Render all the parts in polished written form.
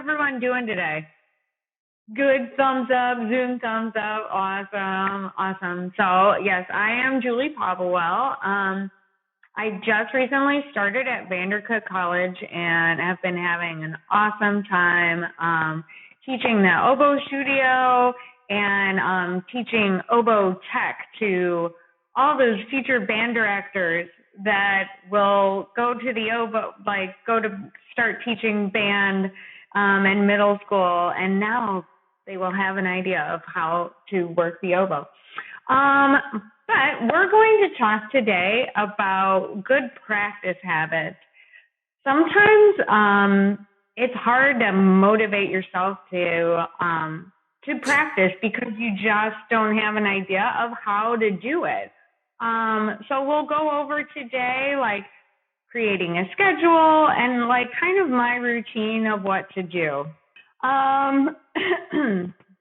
everyone doing today? Good, thumbs up, Zoom thumbs up. Awesome, awesome. So yes, I am Julie Popplewell. I just recently started at Vandercook College and have been having an awesome time teaching the oboe studio and teaching oboe tech to all those future band directors that will go to the oboe, go to start teaching band in middle school, and now they will have an idea of how to work the oboe. But we're going to talk today about good practice habits. Sometimes it's hard to motivate yourself to practice because you just don't have an idea of how to do it. So we'll go over today, creating a schedule and kind of my routine of what to do. So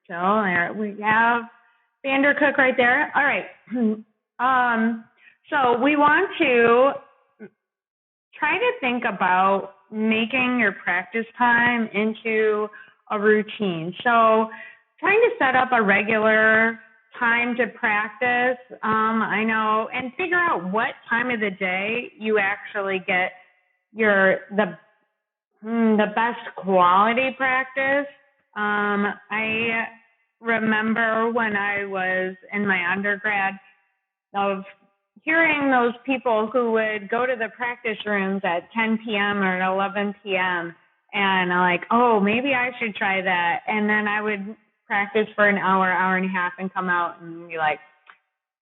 there we have Vandercook right there. All right. So we want to try to think about making your practice time into a routine. So trying to set up a regular time to practice, I know, and figure out what time of the day you actually get the best quality practice. I remember when I was in my undergrad of hearing those people who would go to the practice rooms at 10 p.m. or 11 p.m. and maybe I should try that. And then I would practice for an hour, hour and a half and come out and be like,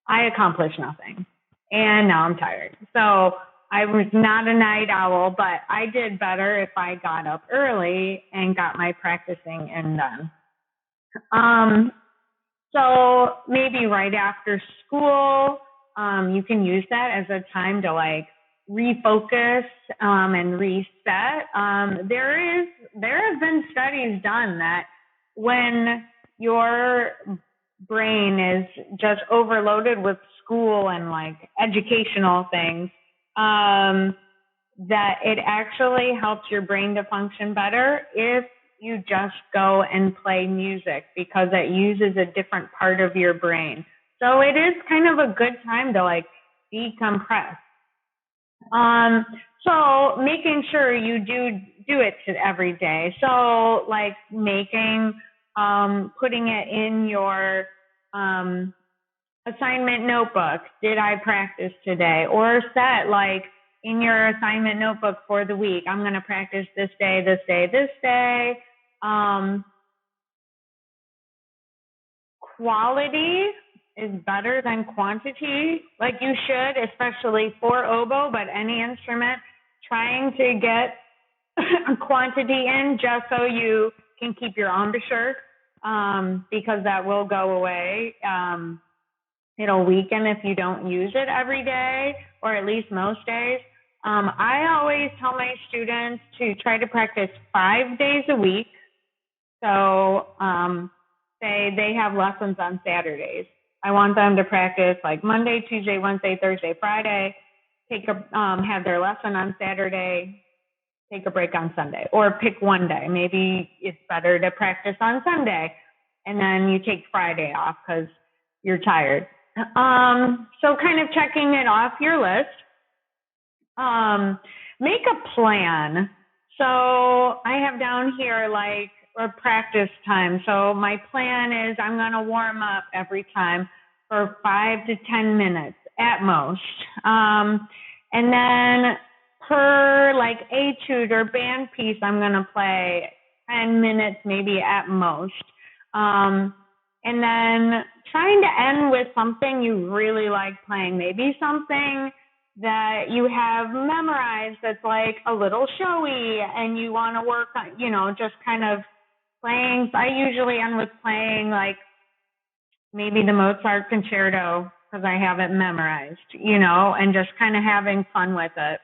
I accomplished nothing. And now I'm tired. So I was not a night owl, but I did better if I got up early and got my practicing in done. So maybe right after school, you can use that as a time to refocus and reset. There have been studies done that when your brain is just overloaded with school and educational things, that it actually helps your brain to function better if you just go and play music because it uses a different part of your brain. So it is kind of a good time to decompress. So making sure you do it every day. So putting it in your assignment notebook. Did I practice today? Or set in your assignment notebook for the week. I'm going to practice this day, this day, this day. Quality is better than quantity. You should, especially for oboe, but any instrument, trying to get quantity in just so you can keep your embouchure, because that will go away. It'll weaken if you don't use it every day, or at least most days. I always tell my students to try to practice 5 days a week. So say they have lessons on Saturdays. I want them to practice Monday, Tuesday, Wednesday, Thursday, Friday, have their lesson on Saturday, take a break on Sunday, or pick one day. Maybe it's better to practice on Sunday and then you take Friday off because you're tired. So kind of checking it off your list. Make a plan. So I have down here a practice time. So my plan is I'm going to warm up every time for 5 to 10 minutes at most. And then per etude or band piece, I'm going to play 10 minutes maybe at most. And then trying to end with something you really like playing, maybe something that you have memorized that's a little showy and you want to work on, just kind of playing. I usually end with playing maybe the Mozart concerto because I have it memorized, and just kind of having fun with it.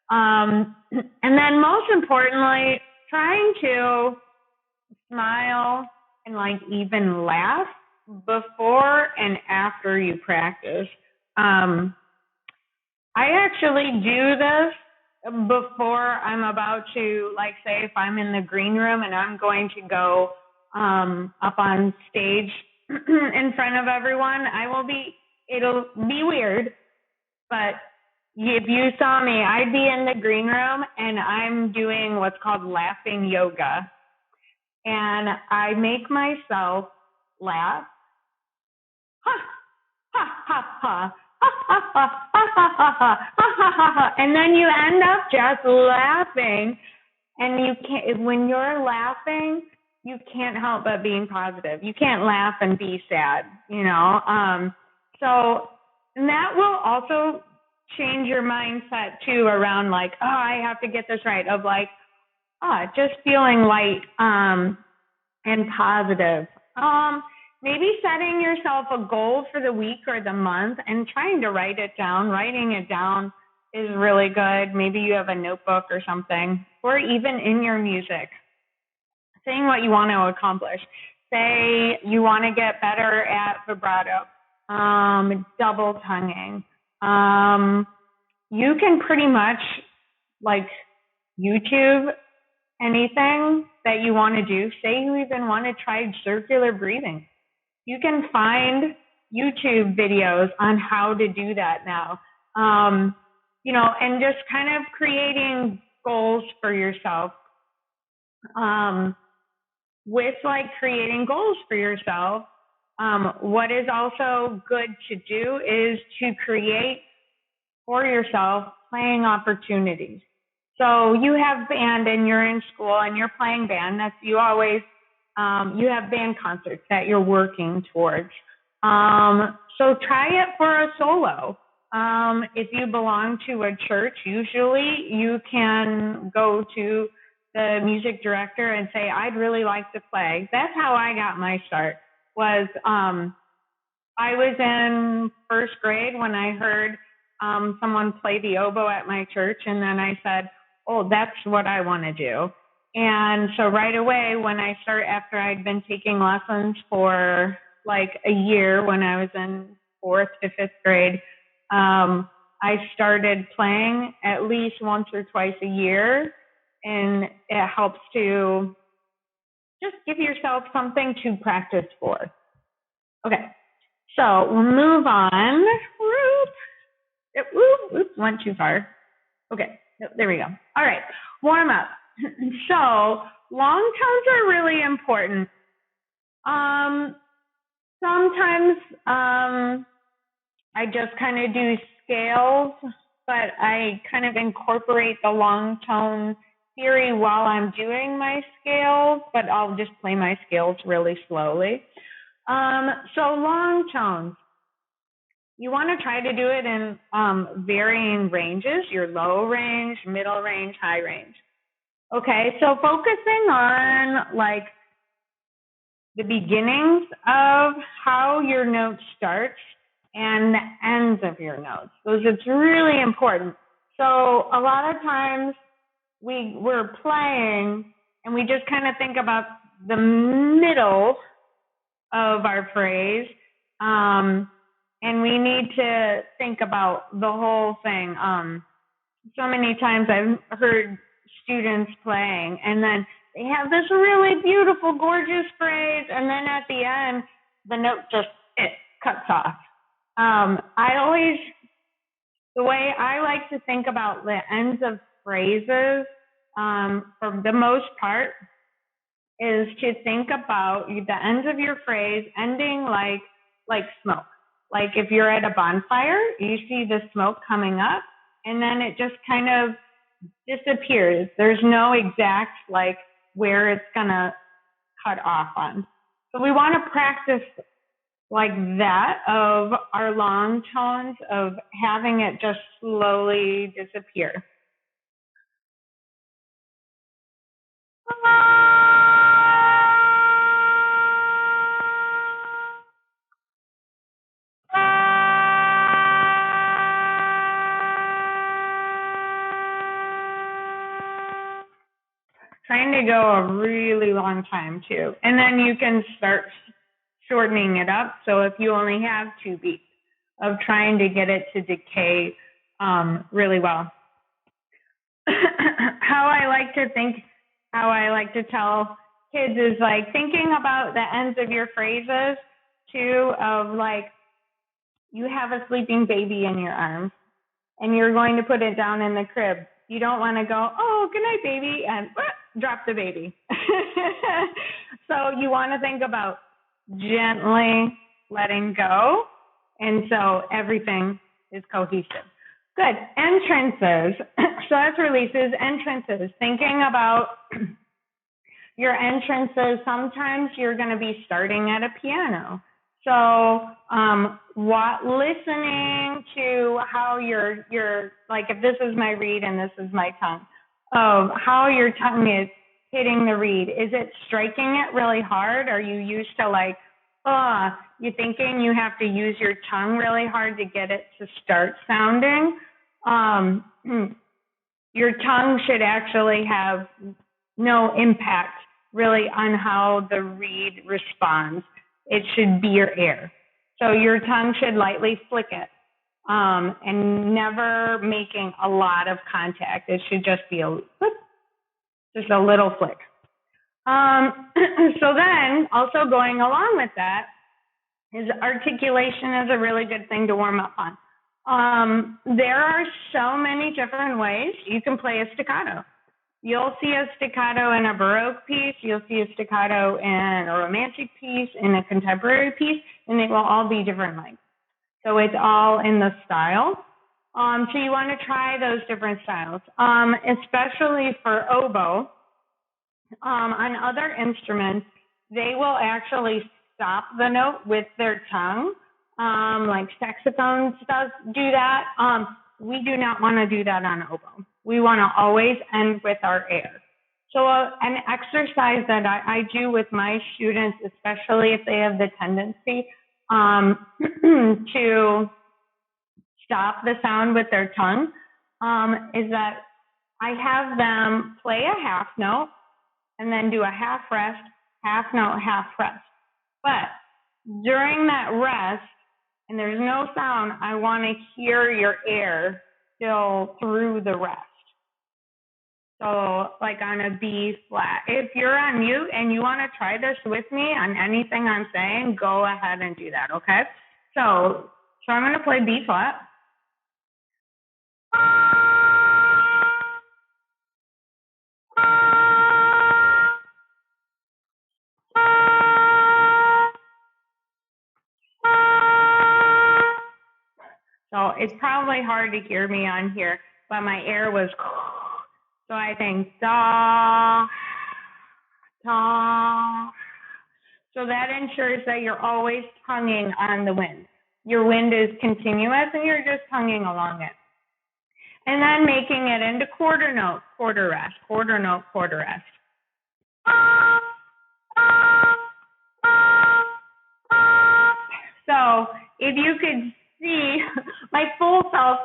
And then most importantly, trying to smile and even laugh before and after you practice. I actually do this before I'm about to, like, say if I'm in the green room and I'm going to go up on stage in front of everyone, it'll be weird, but if you saw me, I'd be in the green room and I'm doing what's called laughing yoga. And I make myself laugh. Ha, ha, ha, ha. And then you end up just laughing, and you can't, when you're laughing, you can't help but being positive. You can't laugh and be sad, you know? So and that will also change your mindset too around like, oh, I have to get this right, of like, just feeling light, and positive. Maybe setting yourself a goal for the week or the month and trying to write it down. Writing it down is really good. Maybe you have a notebook or something, or even in your music, saying what you want to accomplish. Say you want to get better at vibrato, double tonguing. You can pretty much like YouTube anything that you want to do. Say you even want to try circular breathing. You can find YouTube videos on how to do that now. You know, and just kind of creating goals for yourself. With like creating goals for yourself, what is also good to do is to create for yourself playing opportunities. So you have band and you're in school and you're playing band. That's you always, you have band concerts that you're working towards. So try it for a solo. If you belong to a church, usually you can go to the music director and say, I'd really like to play. That's how I got my start. Was I was in first grade when I heard someone play the oboe at my church, and then I said, oh, that's what I want to do. And so right away, after I'd been taking lessons for like a year when I was in 4th to 5th grade, I started playing at least once or twice a year, and it helps to just give yourself something to practice for. Okay, so we'll move on. Oops, went too far. Okay, there we go. All right, warm up. So long tones are really important. Sometimes I just kind of do scales, but I kind of incorporate the long tone theory while I'm doing my scales, but I'll just play my scales really slowly. So long tones. You want to try to do it in varying ranges, your low range, middle range, high range. Okay, so focusing on like the beginnings of how your note starts and the ends of your notes. It's really important. So a lot of times we're playing and we just kind of think about the middle of our phrase. And we need to think about the whole thing. So many times I've heard students playing, and then they have this really beautiful, gorgeous phrase, and then at the end, the note just cuts off. The way I like to think about the ends of phrases, for the most part, is to think about the ends of your phrase ending like smoke. Like if you're at a bonfire, you see the smoke coming up, and then it just kind of disappears. There's no exact like where it's gonna cut off on. So we want to practice like that of our long tones, of having it just slowly disappear. Trying to go a really long time too. And then you can start shortening it up. So if you only have 2 beats, of trying to get it to decay really well. how I like to tell kids is like thinking about the ends of your phrases too, of like, you have a sleeping baby in your arms and you're going to put it down in the crib. You don't want to go, oh, good night, baby, and drop the baby. So you want to think about gently letting go. And so everything is cohesive. Good. Entrances. So that's releases. Entrances. Thinking about your entrances. Sometimes you're going to be starting at a piano. So listening to how you're like, if this is my reed and this is my tongue, of how your tongue is hitting the reed. Is it striking it really hard? Are you used to like, you thinking you have to use your tongue really hard to get it to start sounding? Your tongue should actually have no impact really on how the reed responds. It should be your air. So your tongue should lightly flick it, and never making a lot of contact. It should just be just a little flick. So then also going along with that is articulation is a really good thing to warm up on. There are so many different ways you can play a staccato. You'll see a staccato in a Baroque piece, you'll see a staccato in a Romantic piece, in a contemporary piece, and they will all be different lengths. So it's all in the style. So you want to try those different styles, especially for oboe. On other instruments, they will actually stop the note with their tongue, like saxophones do that. We do not want to do that on oboe. We want to always end with our air. So an exercise that I do with my students, especially if they have the tendency to stop the sound with their tongue, is that I have them play a half note and then do a half rest, half note, half rest. But during that rest, and there's no sound, I want to hear your air still through the rest. So like on a B flat. If you're on mute and you want to try this with me on anything I'm saying, go ahead and do that, okay? So I'm going to play B flat. So it's probably hard to hear me on here, but my air was, so I think da, da. So that ensures that you're always tonguing on the wind. Your wind is continuous and you're just tonguing along it. And then making it into quarter note, quarter rest, quarter note, quarter rest. So if you could see my full self,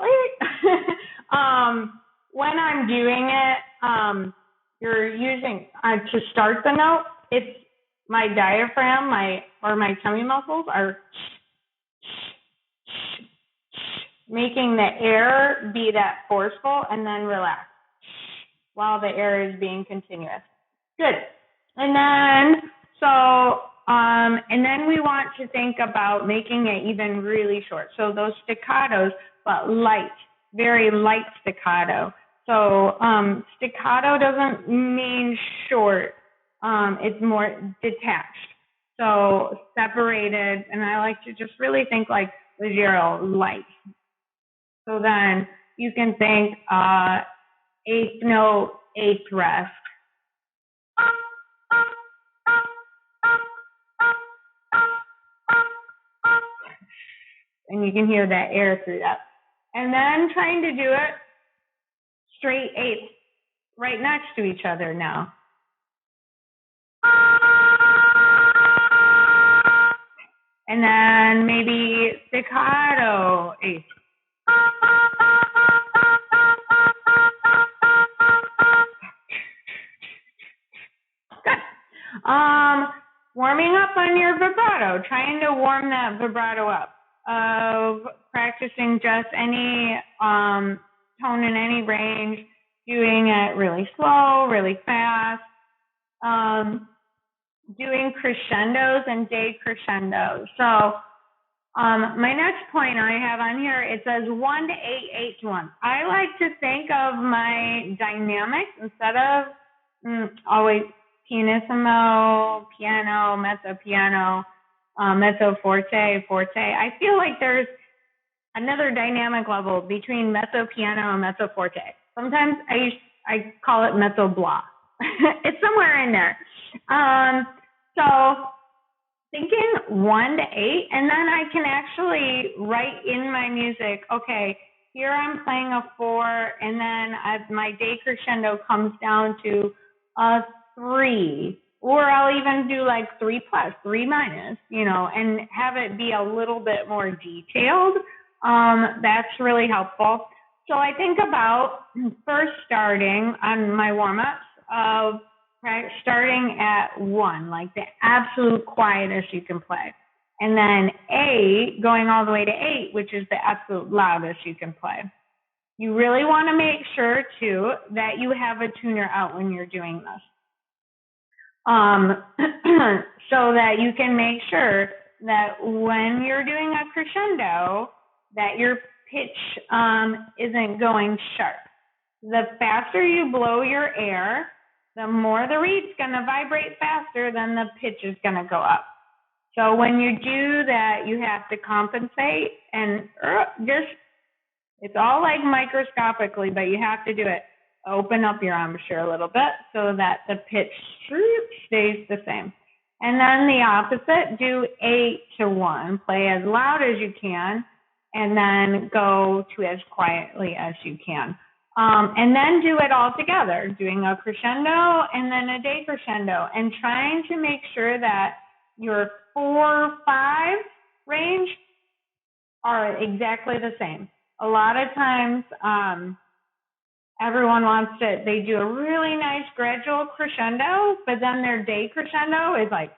when I'm doing it, you're using, to start the note, it's my diaphragm, my tummy muscles are making the air be that forceful and then relax while the air is being continuous. Good. And then, and then we want to think about making it even really short. So those staccatos, but light, very light staccato. So staccato doesn't mean short. It's more detached. So separated, and I like to just really think like leggero, light. So then you can think eighth note, eighth rest. And you can hear that air through that. And then trying to do it straight eighths right next to each other now. And then maybe staccato eighths. Good. Warming up on your vibrato, trying to warm that vibrato up. Of practicing just any tone in any range, doing it really slow, really fast, doing crescendos and decrescendos. So my next point I have on here, it says 1 to 8, 8 to 1. I like to think of my dynamics instead of always pianissimo, piano, mezzo piano, mezzo forte, forte. I feel like there's another dynamic level between mezzo piano and mezzo forte. Sometimes I call it mezzo blah. It's somewhere in there. So thinking 1 to 8, and then I can actually write in my music, okay, here I'm playing a 4, and then as my decrescendo comes down to a 3, or I'll even do like 3 plus, 3 minus, and have it be a little bit more detailed. That's really helpful. So I think about first starting on my warm-ups of starting at 1, like the absolute quietest you can play. And then 8, going all the way to 8, which is the absolute loudest you can play. You really want to make sure, too, that you have a tuner out when you're doing this. So that you can make sure that when you're doing a crescendo, that your pitch isn't going sharp. The faster you blow your air, the more the reed's going to vibrate faster, then the pitch is going to go up. So when you do that, you have to compensate and it's all like microscopically, but you have to do it. Open up your embouchure a little bit so that the pitch stays the same. And then the opposite, do 8 to 1. Play as loud as you can, and then go to as quietly as you can. And then do it all together, doing a crescendo and then a decrescendo, and trying to make sure that your 4, 5 range are exactly the same. A lot of times, everyone they do a really nice gradual crescendo, but then their decrescendo is like,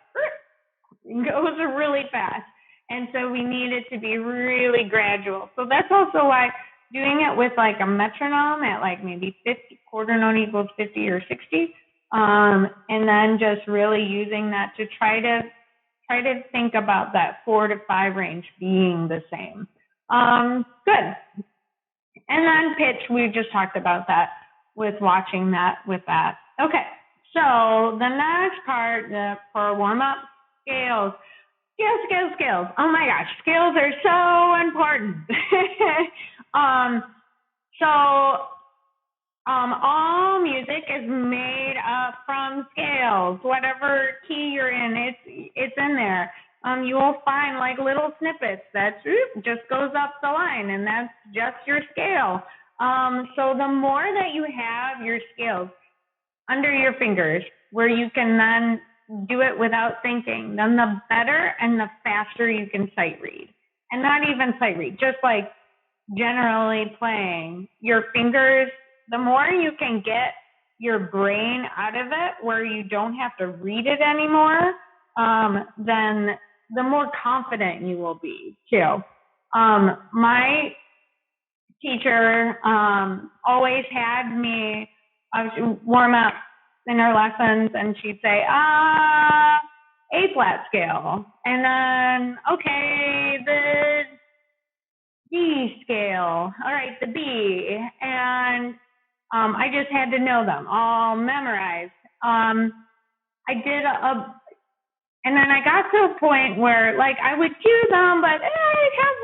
goes really fast. And so we need it to be really gradual. So that's also why doing it with like a metronome at like maybe 50, quarter note equals 50 or 60, and then just really using that to try to think about that 4 to 5 range being the same. Good. And then pitch, we just talked about that with watching that with that. Okay, so the next part for warm-up, scales. Scales. Oh my gosh, scales are so important. All music is made up from scales. Whatever key you're in, it's in there. You will find like little snippets that just goes up the line, and that's just your scale. So the more that you have your scales under your fingers, where you can then do it without thinking, then the better and the faster you can sight read. And not even sight read, just like generally playing. Your fingers, the more you can get your brain out of it where you don't have to read it anymore, then the more confident you will be too. My teacher always had me warm up in her lessons, and she'd say, A flat scale, and then, okay, the D scale, all right, the B, and I just had to know them all memorized. I did and then I got to a point where, like, I would do them, but I'd have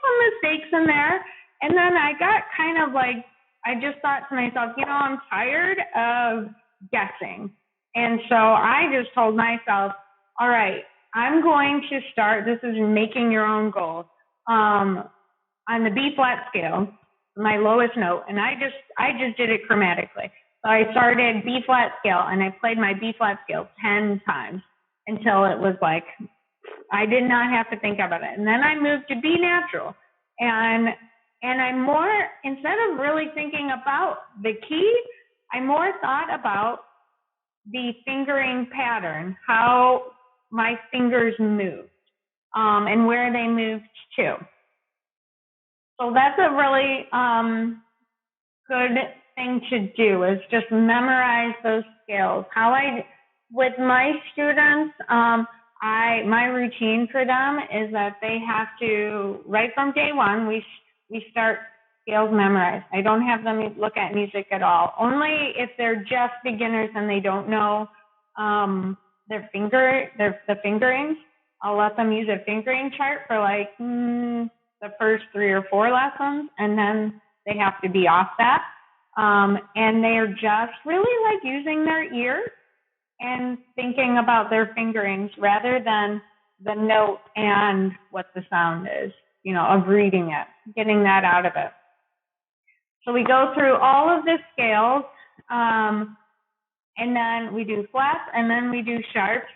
some mistakes in there, and then I got kind of like, I just thought to myself, I'm tired of guessing. And so I just told myself, all right, I'm going to start, this is making your own goals, on the B flat scale, my lowest note, and I just did it chromatically. So I started B flat scale, and I played my B flat scale 10 times until it was like, I did not have to think about it. And then I moved to B natural, and I more, instead of really thinking about the key, I more thought about the fingering pattern, how my fingers moved, and where they moved to. So that's a really good thing to do is just memorize those scales. With my students, my routine for them is that they have to, right from day one, we start scales memorized. I don't have them look at music at all. Only if they're just beginners and they don't know the fingerings. I'll let them use a fingering chart for like the first 3 or 4 lessons, and then they have to be off that. And they're just really like using their ears and thinking about their fingerings rather than the note and what the sound is, of reading it, getting that out of it. So we go through all of the scales, and then we do flats, and then we do sharps.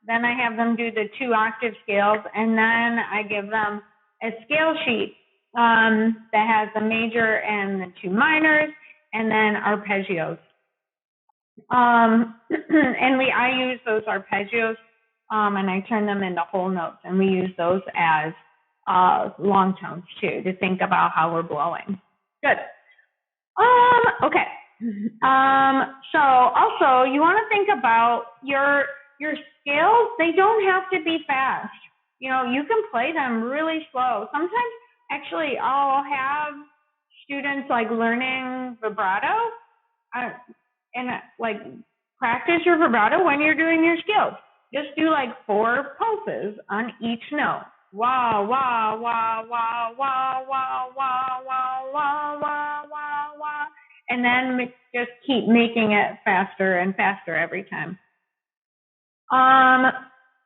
Then I have them do the 2 octave scales, and then I give them a scale sheet that has the major and the 2 minors, and then arpeggios. And I use those arpeggios, and I turn them into whole notes, and we use those as long tones too, to think about how we're blowing. Good. Okay. So also you want to think about your scales. They don't have to be fast. You can play them really slow. Sometimes actually I'll have students like learning vibrato, and like practice your vibrato when you're doing your scales. Just do like 4 pulses on each note. Wah, wah, wah, wah, wah, wah, wah, wah, wah, wah, wah, wah. And then just keep making it faster and faster every time.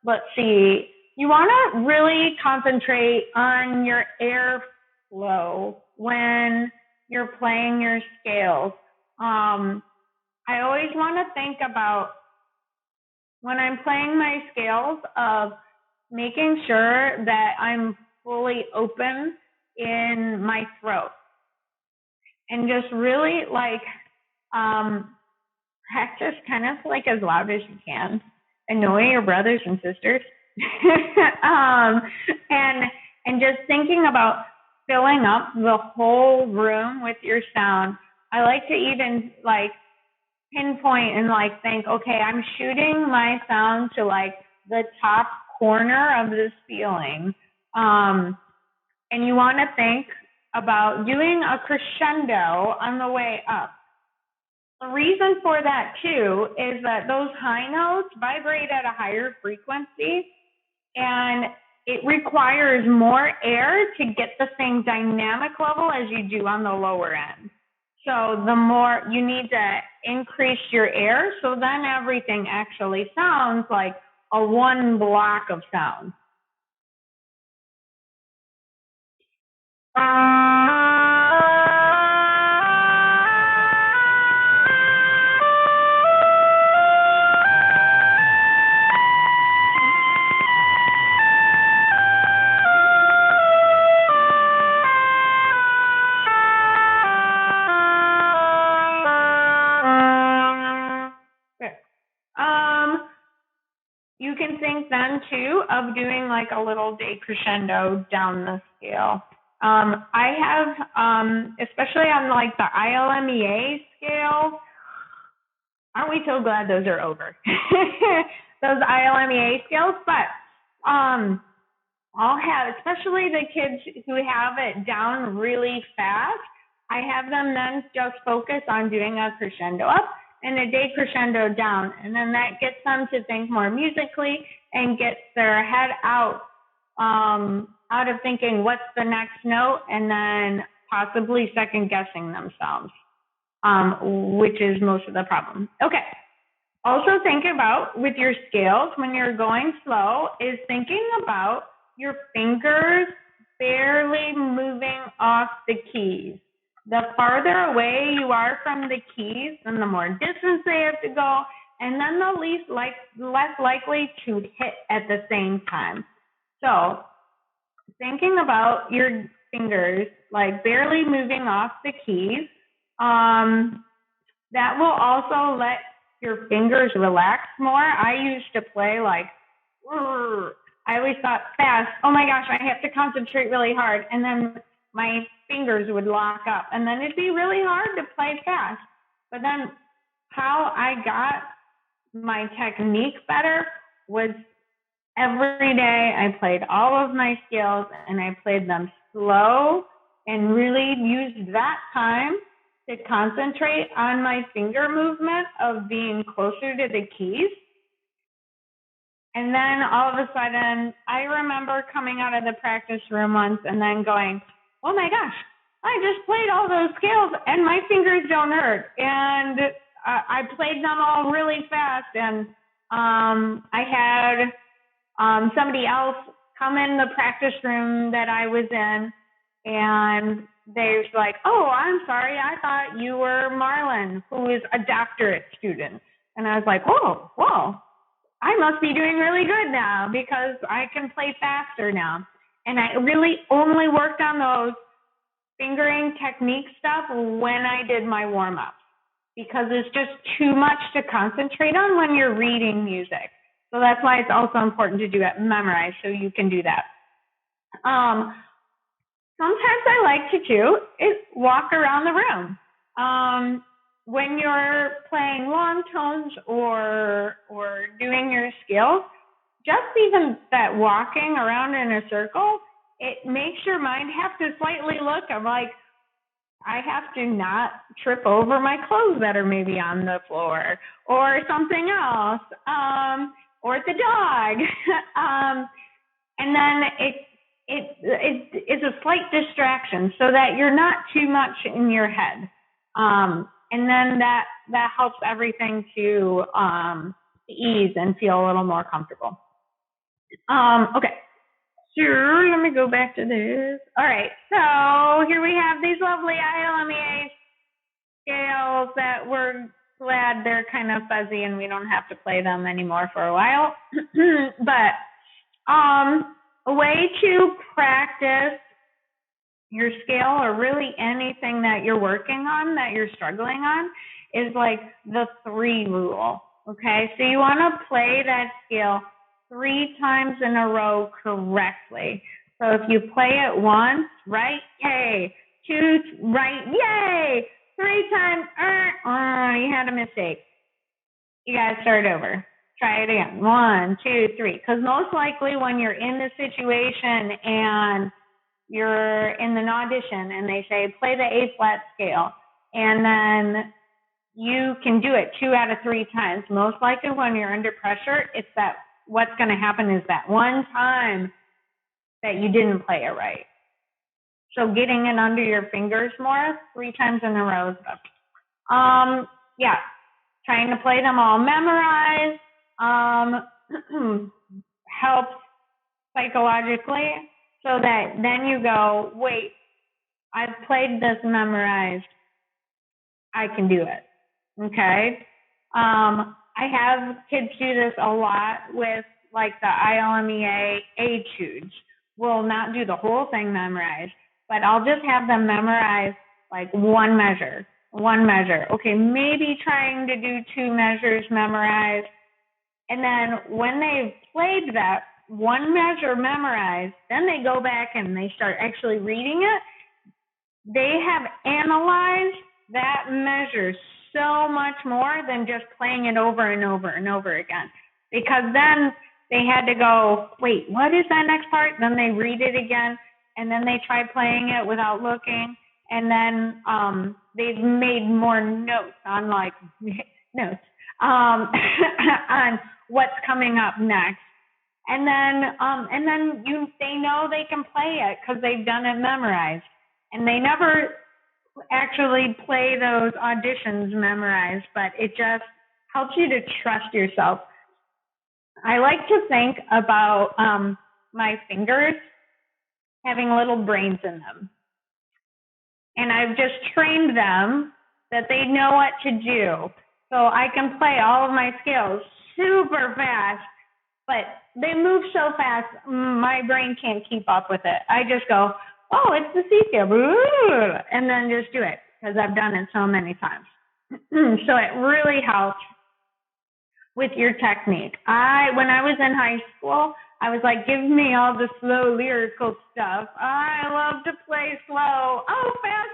Let's see. You want to really concentrate on your airflow when you're playing your scales. I always want to think about, when I'm playing my scales, of making sure that I'm fully open in my throat. And just really practice kind of like as loud as you can. Annoy your brothers and sisters. And just thinking about filling up the whole room with your sound. I like to even pinpoint and think, okay, I'm shooting my sound to the top corner of this ceiling. And you want to think about doing a crescendo on the way up. The reason for that too is that those high notes vibrate at a higher frequency, and it requires more air to get the same dynamic level as you do on the lower end. So the more you need to increase your air, so then everything actually sounds like a one block of sound. You can think then too of doing a little decrescendo down the scale. I have, especially on the ILMEA scale, aren't we so glad those are over? Those ILMEA scales, but I'll have, especially the kids who have it down really fast, I have them then just focus on doing a crescendo up and a decrescendo down, and then that gets them to think more musically and gets their head out of thinking what's the next note, and then possibly second guessing themselves, which is most of the problem. Okay. Also think about with your scales when you're going slow is thinking about your fingers barely moving off the keys. The farther away you are from the keys, then the more distance they have to go, and then the less likely to hit at the same time. So thinking about your fingers barely moving off the keys, that will also let your fingers relax more. I used to play I always thought fast, oh my gosh, I have to concentrate really hard. And then my fingers would lock up, and then it'd be really hard to play fast. But then how I got my technique better was every day I played all of my scales, and I played them slow and really used that time to concentrate on my finger movement of being closer to the keys. And then all of a sudden, I remember coming out of the practice room once and then going, oh my gosh, I just played all those scales and my fingers don't hurt. And I played them all really fast. And I had somebody else come in the practice room that I was in, and they're like, oh, I'm sorry, I thought you were Marlon, who is a doctorate student. And I was like, whoa, I must be doing really good now because I can play faster now. And I really only worked on those fingering technique stuff when I did my warm-ups, because it's just too much to concentrate on when you're reading music. So that's why it's also important to do it memorized, so you can do that. Sometimes I like to do is walk around the room. When you're playing long tones or doing your scales, just even that walking around in a circle, it makes your mind have to slightly look. I'm like, I have to not trip over my clothes that are maybe on the floor or something else, or the dog. And then it's a slight distraction so that you're not too much in your head. And then that helps everything to ease and feel a little more comfortable. Okay, so let me go back to this. All right, so here we have these lovely ILMEA scales that we're glad they're kind of fuzzy and we don't have to play them anymore for a while. But a way to practice your scale, or really anything that you're working on, that you're struggling on, is like the 3 rule. Okay, so you want to play that scale 3 times in a row correctly. So if you play it once, right, yay. 2, right, yay. 3 times, you had a mistake. You got to start over. Try it again. 1, 2, 3. Because most likely when you're in the situation and you're in an audition and they say, play the A flat scale, and then you can do it 2 out of 3 times. Most likely when you're under pressure, it's that what's going to happen is that one time that you didn't play it right. So getting it under your fingers more, 3 times in a row is best. Yeah, trying to play them all memorized helps psychologically, so that then you go, wait, I've played this memorized. I can do it. Okay. I have kids do this a lot with like the ILMEA etudes. We'll not do the whole thing memorized, but I'll just have them memorize like one measure. Okay, maybe trying to do 2 measures memorized. And then when they've played that one measure memorized, then they go back and they start actually reading it. They have analyzed that measure so much more than just playing it over and over and over again. Because then they had to go, wait, what is that next part? Then they read it again, and then they try playing it without looking. And then they've made more notes on on what's coming up next. And then they know they can play it because they've done it memorized. And they never actually play those auditions memorized, but it just helps you to trust yourself. I like to think about my fingers having little brains in them. And I've just trained them that they know what to do. So I can play all of my scales super fast, but they move so fast, my brain can't keep up with it. I just go, oh, it's the C scale, and then just do it because I've done it so many times. So it really helps with your technique. When I was in high school, I was like, give me all the slow lyrical stuff. I love to play slow. Oh, fast.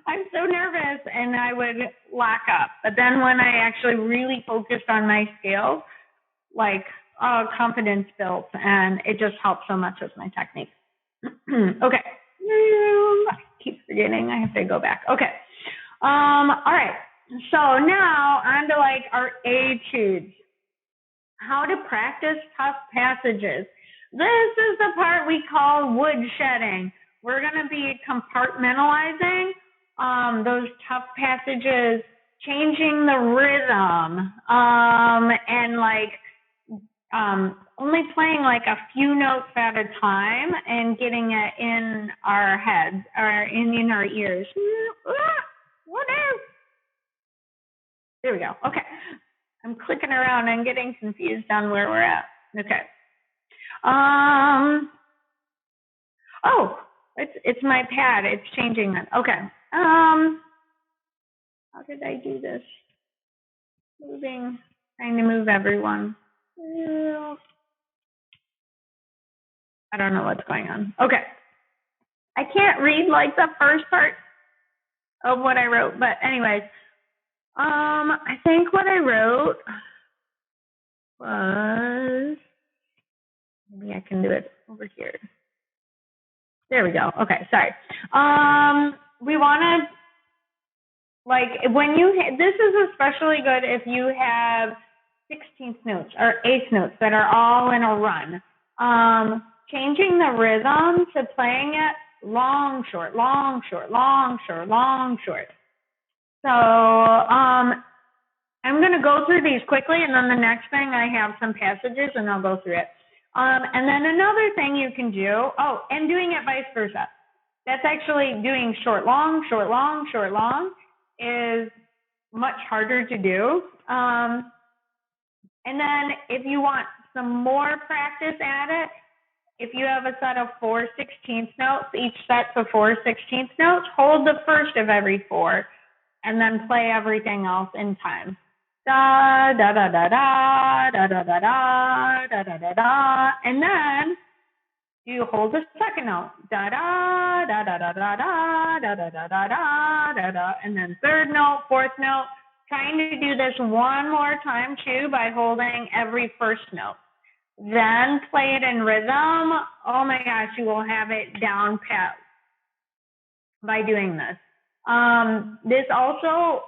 I'm so nervous. And I would lock up. But then when I actually really focused on my scales, like confidence built, and it just helped so much with my technique. Okay. I keep forgetting. I have to go back. Okay. All right. So now on to like our etudes. How to practice tough passages. This is the part we call woodshedding. We're going to be compartmentalizing those tough passages, changing the rhythm, and like only playing like a few notes at a time and getting it in our heads or in our ears. What is? There we go. Okay. I'm clicking around and getting confused on where we're at. Okay. Oh, it's my pad. It's changing that. Okay. How did I do this? Trying to move everyone. I don't know what's going on. Okay. I can't read like the first part of what I wrote, but anyways, I think what I wrote was, maybe I can do it over here. There we go. Okay, sorry. We want to, like, this is especially good if you have 16th notes or 8th notes that are all in a run. Changing the rhythm to playing it long, short, long, short, long, short, long, short. So I'm going to go through these quickly, and then the next thing I have some passages, and I'll go through it. And then another thing you can do, and doing it vice versa. That's actually doing short, long, short, long, short, long is much harder to do. And then if you want some more practice at it, if you have a set of 4 16th notes, each set's of 4 16th notes, hold the first of every 4 and then play everything else in time. Da da da da da da da da da da da da da, and then you hold the second note, da da da da da da da da da da da da da, and then third note, fourth note. Trying to do this one more time too by holding every first note. Then play it in rhythm. Oh my gosh, you will have it down pat by doing this. This also,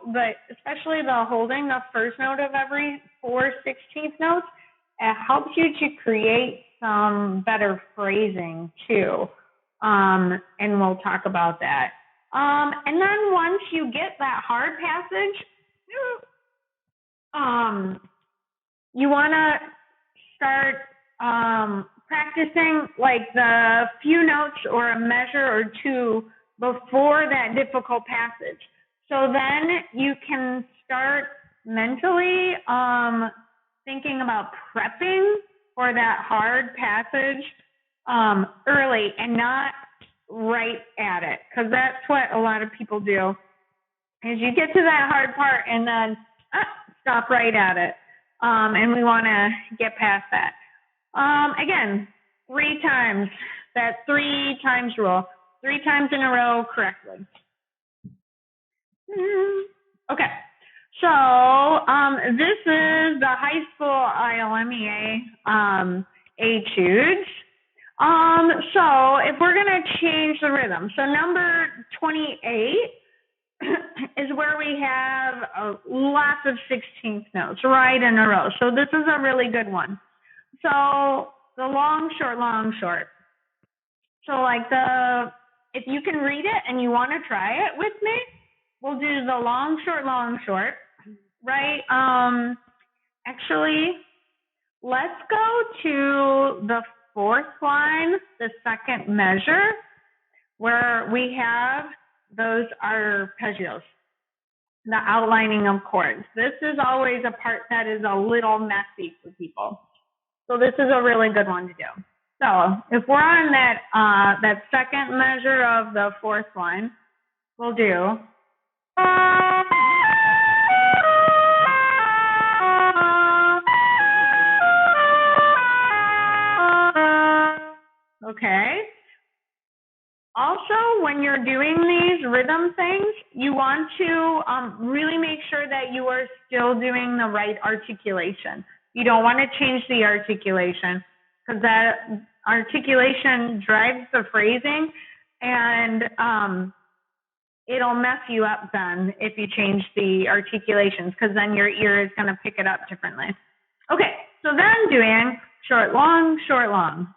especially the holding the first note of every 4 16th notes, it helps you to create some better phrasing too. And we'll talk about that. And then once you get that hard passage, you want to start practicing like the few notes or a measure or two before that difficult passage. So then you can start mentally thinking about prepping for that hard passage early and not right at it, because that's what a lot of people do is you get to that hard part and then stop right at it. And we want to get past that. Again, 3 times, that 3 times rule, 3 times in a row correctly. Okay, so this is the high school ILMEA etudes. So if we're going to change the rhythm, so number 28 is where we have lots of 16th notes right in a row. So this is a really good one. So the long, short, long, short. So like if you can read it and you want to try it with me, we'll do the long, short, right? Actually, let's go to the 4th line, the second measure, where we have those arpeggios, the outlining of chords. This is always a part that is a little messy for people. So this is a really good one to do. So if we're on that second measure of the 4th line, we'll do. Okay. Also, when you're doing these rhythm things, you want to really make sure that you are still doing the right articulation. You don't want to change the articulation because that articulation drives the phrasing, and it'll mess you up then if you change the articulations, because then your ear is going to pick it up differently. Okay, so then doing short, long, short, long.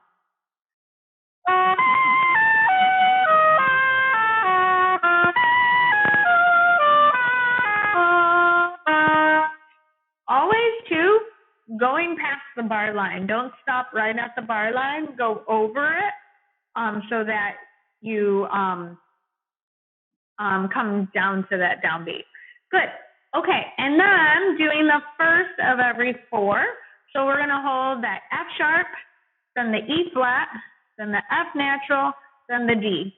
Always too, going past the bar line. Don't stop right at the bar line. Go over it so that you come down to that downbeat. Good. Okay, and then doing the first of every 4. So we're going to hold that F sharp, then the E flat, then the F natural, then the D.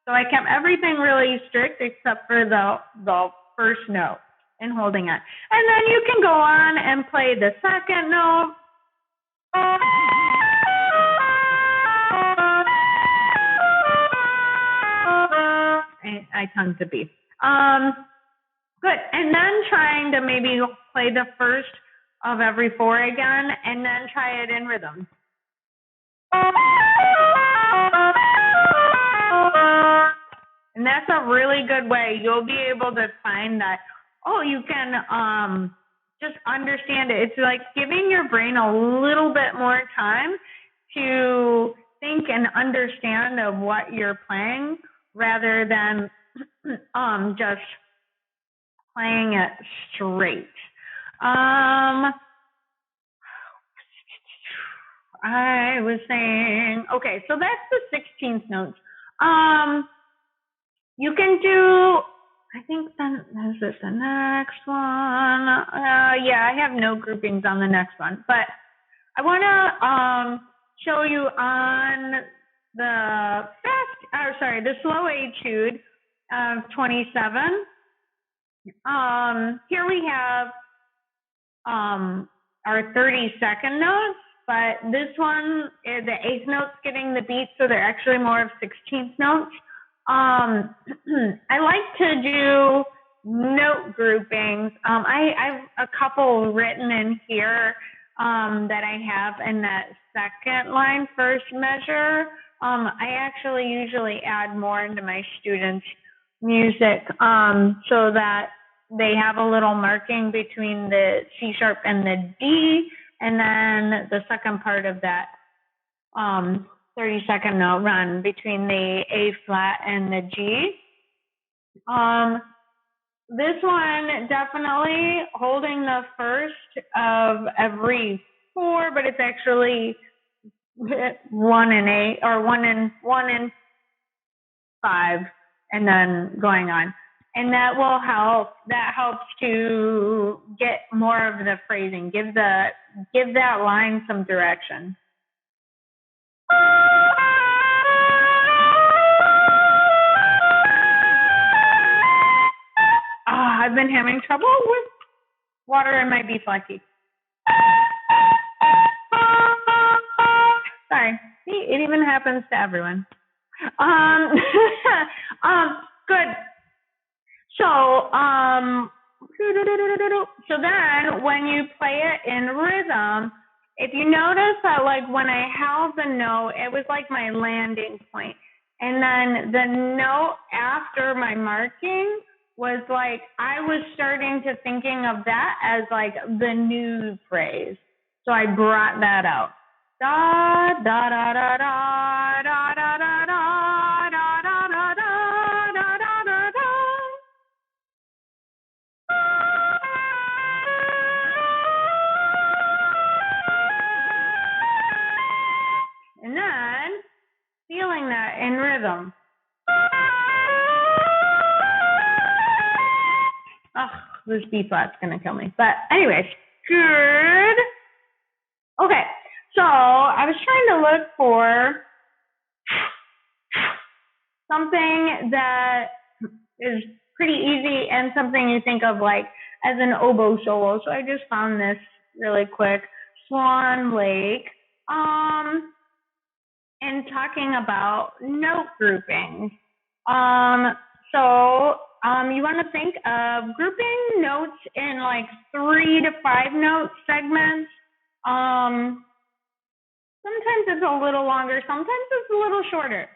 So I kept everything really strict except for the first note and holding it. And then you can go on and play the second note. I tongued the B. Good. And then trying to maybe play the first of every 4 again, and then try it in rhythm. And that's a really good way. You'll be able to find that, oh, you can just understand it. It's like giving your brain a little bit more time to think and understand of what you're playing rather than just playing it straight. I was saying, okay, so that's the 16th notes. You can do, I think then, is this the next one? Yeah, I have no groupings on the next one, but I want to show you on the the slow etude of 27. Here we have our 30-second notes, but this one, the 8th note's getting the beat, so they're actually more of 16th notes. I like to do note groupings. I have a couple written in here that I have in that second line first measure. I actually usually add more into my students' music so that they have a little marking between the C sharp and the D, and then the second part of that 30-second note run between the A flat and the G. This one definitely holding the first of every 4, but it's actually 1 and 8 or 1 and 5, and then going on. And that will help. That helps to get more of the phrasing. Give that line some direction. I've been having trouble with water in my beef lucky. Sorry. See, it even happens to everyone. Good. So then when you play it in rhythm, if you notice that, like, when I held the note, it was like my landing point. And then the note after my marking was like, I was starting to thinking of that as like the new phrase. So I brought that out. Da, da, da, da, da, da, da, da, da, da, da, da, da, da, da, da. And then feeling that in rhythm. Oh, this B flat's gonna kill me. But anyways, good. Okay, so I was trying to look for something that is pretty easy and something you think of like as an oboe solo. So I just found this really quick. Swan Lake. And talking about note grouping. You want to think of grouping notes in like 3 to 5 note segments. Sometimes it's a little longer, sometimes it's a little shorter.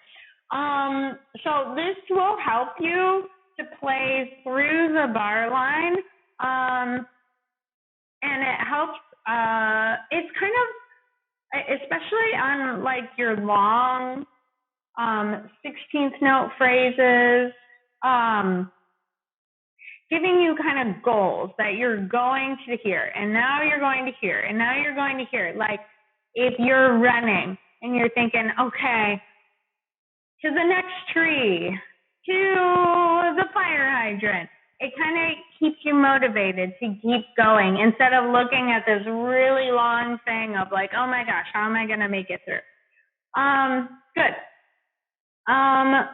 So this will help you to play through the bar line. And it helps, it's kind of, especially on like your long 16th note phrases, giving you kind of goals that you're going to hear, and now you're going to hear, and now you're going to hear. Like if you're running and you're thinking, okay, to the next tree, to the fire hydrant, it kind of keeps you motivated to keep going instead of looking at this really long thing of like, oh my gosh, how am I going to make it through? Good. And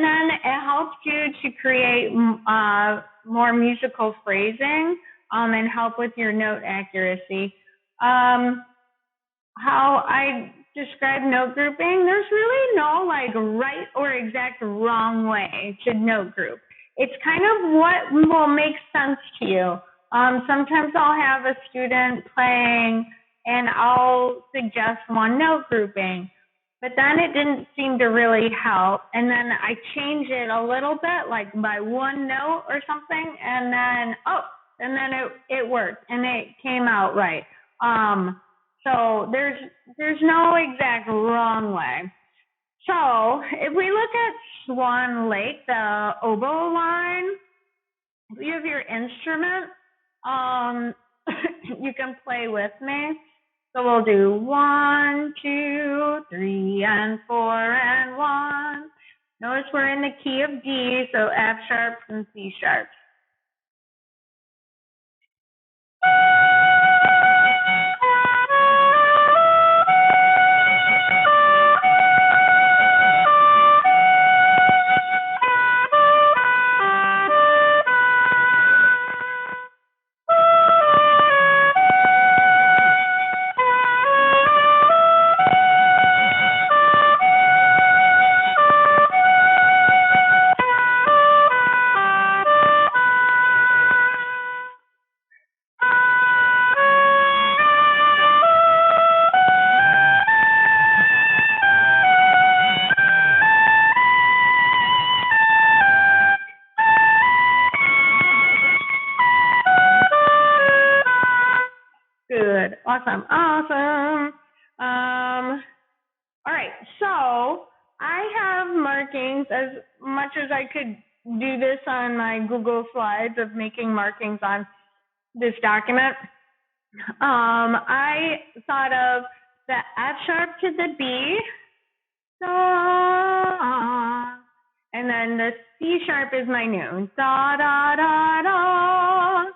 then it helps you to create more musical phrasing and help with your note accuracy. How I describe note grouping, there's really no like right or exact wrong way to note group. It's kind of what will make sense to you. Sometimes I'll have a student playing and I'll suggest one note grouping, but then it didn't seem to really help. And then I change it a little bit, like by one note or something, and then it worked and it came out right. So there's no exact wrong way. So if we look at Swan Lake, the oboe line, if you have your instrument, you can play with me. So we'll do 1, 2, 3, and 4, and 1. Notice we're in the key of D, so F sharps and C sharps. Good. Awesome. All right. So I have markings as much as I could do this on my Google Slides of making markings on this document. I thought of the F sharp to the B, da, and then the C sharp is my new, da, da, da, da,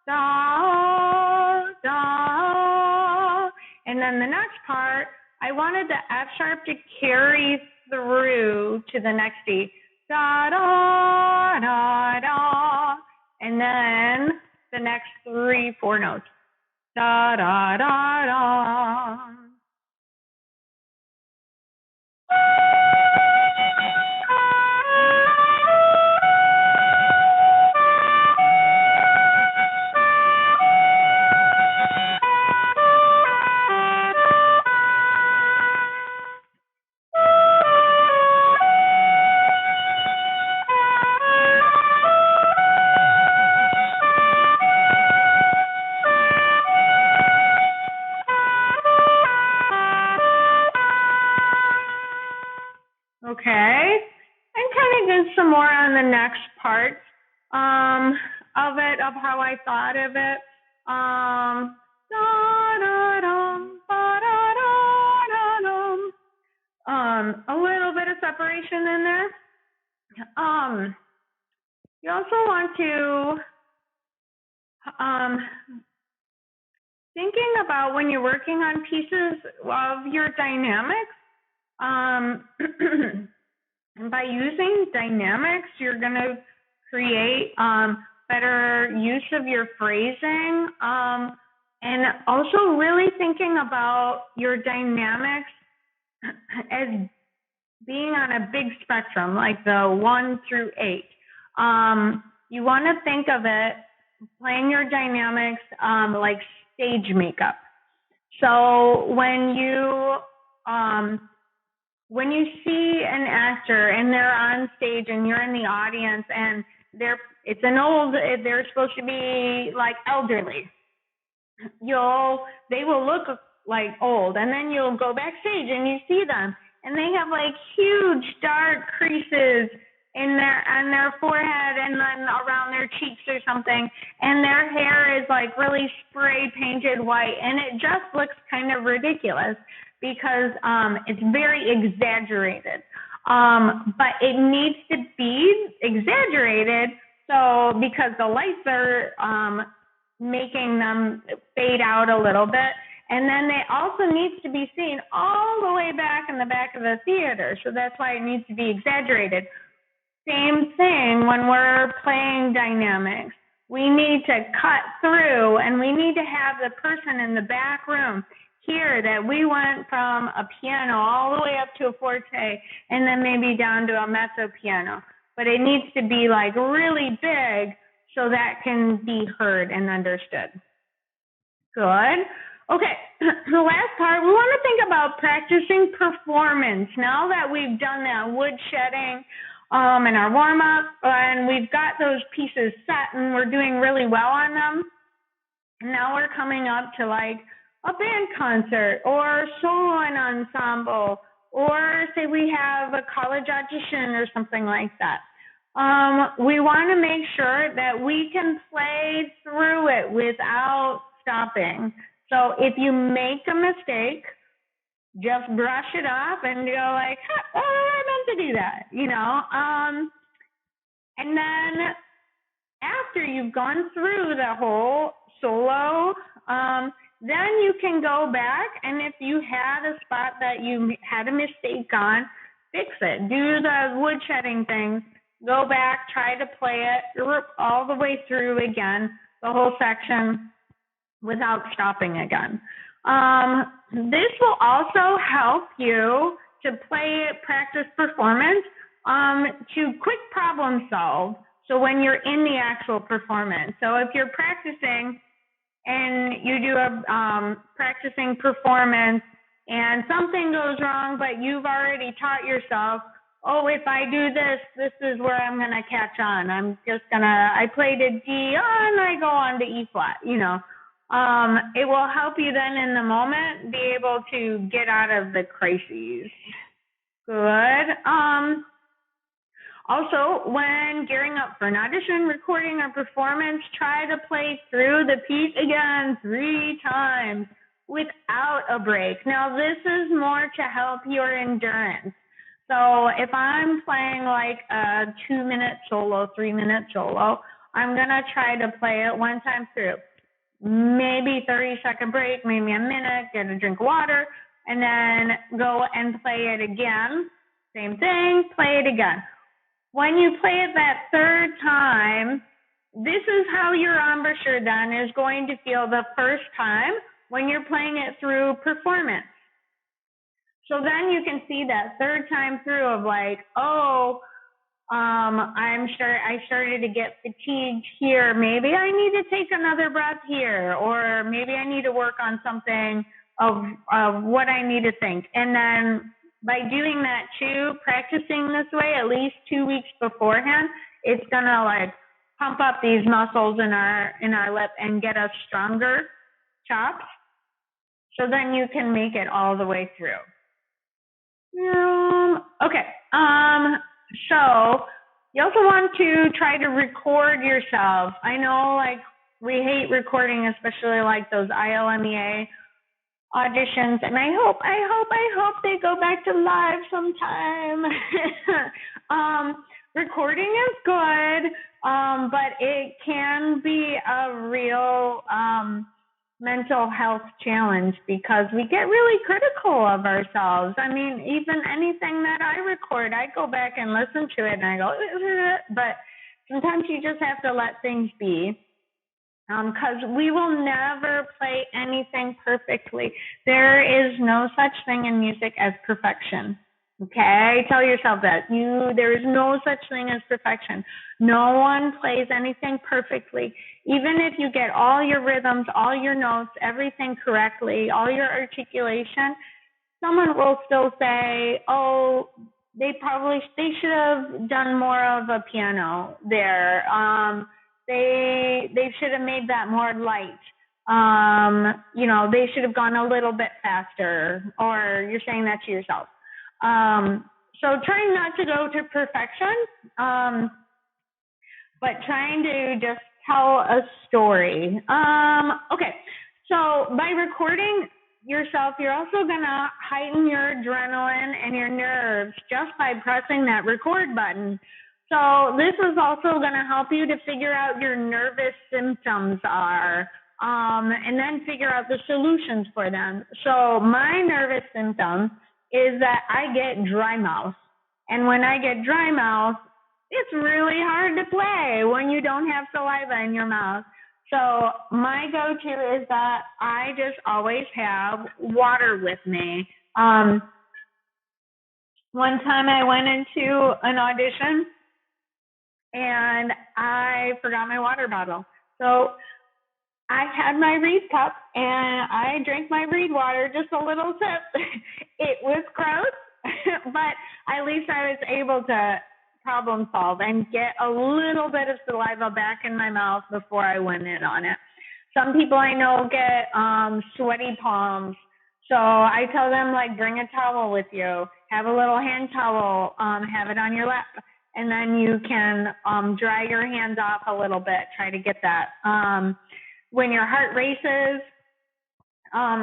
da, da. And then the next part, I wanted the F sharp to carry through to the next D, da, da, da, da. And then the next 3, 4 notes, da, da, da, da. Okay, and kind of give some more on the next part of it, of how I thought of it. A little bit of separation in there. You also want to thinking about when you're working on pieces of your dynamics. And by using dynamics, you're going to create better use of your phrasing, and also really thinking about your dynamics as being on a big spectrum, like the 1 through 8. You want to think of it, playing your dynamics like stage makeup. So when you see an actor and they're on stage and you're in the audience and they're supposed to be like elderly, they will look like old, and then you'll go backstage and you see them and they have like huge dark creases on their forehead and then around their cheeks or something, and their hair is like really spray painted white, and it just looks kind of ridiculous because it's very exaggerated. But it needs to be exaggerated because the lights are making them fade out a little bit. And then they also needs to be seen all the way back in the back of the theater. So that's why it needs to be exaggerated. Same thing when we're playing dynamics. We need to cut through, and we need to have the person in the back room hear that we went from a piano all the way up to a forte and then maybe down to a mezzo piano. But it needs to be like really big so that can be heard and understood. Good. Okay, the last part, we want to think about practicing performance. Now that we've done that woodshedding and our warm-up, and we've got those pieces set and we're doing really well on them, now we're coming up to like a band concert or solo and ensemble, or say we have a college audition or something like that. We want to make sure that we can play through it without stopping. So if you make a mistake, just brush it off and go like, I meant to do that, and then after you've gone through the whole solo, then you can go back, and if you had a spot that you had a mistake on, fix it. Do the woodshedding thing. Go back, try to play it all the way through again, the whole section, without stopping again. This will also help you to practice performance, to quick problem solve. So when you're in the actual performance. So if you're practicing and you do a practicing performance and something goes wrong, but you've already taught yourself, if I do this is where I'm going to catch on. I played a D and I go on to E flat, It will help you then in the moment be able to get out of the crises. Good. Also, when gearing up for an audition, recording, or performance, try to play through the piece again 3 times without a break. Now, this is more to help your endurance. So if I'm playing like a 2-minute solo, 3-minute solo, I'm going to try to play it 1 time through. Maybe 30-second break, maybe a minute, get a drink of water, and then go and play it again. Same thing, play it again. When you play it that 3rd time, this is how your embouchure then is going to feel the first time when you're playing it through performance. So then you can see that 3rd time through of like, I started to get fatigued here. Maybe I need to take another breath here, or maybe I need to work on something of what I need to think. And then by doing that too, practicing this way at least 2 weeks beforehand, it's gonna like pump up these muscles in our lip and get us stronger chops. So then you can make it all the way through. Okay. So you also want to try to record yourself. I know, like, we hate recording, especially like those ILMEA auditions, and I hope they go back to live sometime. Recording is good, but it can be a real mental health challenge because we get really critical of ourselves. I mean, even anything that I record, I go back and listen to it and I go, but sometimes you just have to let things be. Because we will never play anything perfectly. There is no such thing in music as perfection. Okay, tell yourself that. There is no such thing as perfection. No one plays anything perfectly. Even if you get all your rhythms, all your notes, everything correctly, all your articulation, someone will still say, oh, they should have done more of a piano there. They should have made that more light. They should have gone a little bit faster, or you're saying that to yourself. So trying not to go to perfection, but trying to just tell a story. Okay, so by recording yourself, you're also gonna heighten your adrenaline and your nerves just by pressing that record button. So this is also gonna help you to figure out your nervous symptoms are, and then figure out the solutions for them. So my nervous symptom is that I get dry mouth. And when I get dry mouth, it's really hard to play when you don't have saliva in your mouth. So my go-to is that I just always have water with me. One time I went into an audition and I forgot my water bottle. So I had my reed cup and I drank my reed water, just a little sip. It was gross, but at least I was able to problem solve and get a little bit of saliva back in my mouth before I went in on it. Some people I know get sweaty palms. So I tell them, like, bring a towel with you, have a little hand towel, have it on your lap, and then you can dry your hands off a little bit, try to get that. When your heart races,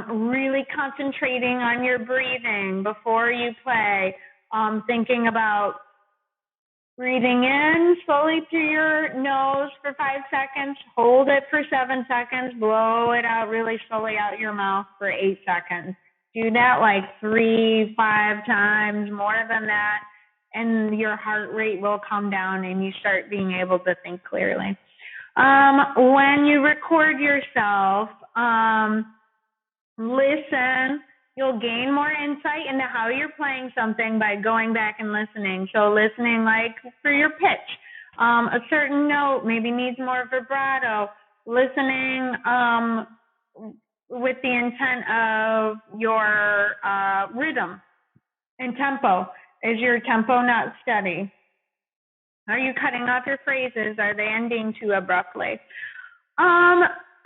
really concentrating on your breathing before you play, thinking about breathing in slowly through your nose for 5 seconds, hold it for 7 seconds, blow it out really slowly out your mouth for 8 seconds. Do that like 3-5 times, more than that, and your heart rate will come down and you start being able to think clearly. When you record yourself, listen. You'll gain more insight into how you're playing something by going back and listening. So listening, like, for your pitch. A certain note maybe needs more vibrato. Listening with the intent of your rhythm and tempo. Is your tempo not steady? Are you cutting off your phrases? Are they ending too abruptly?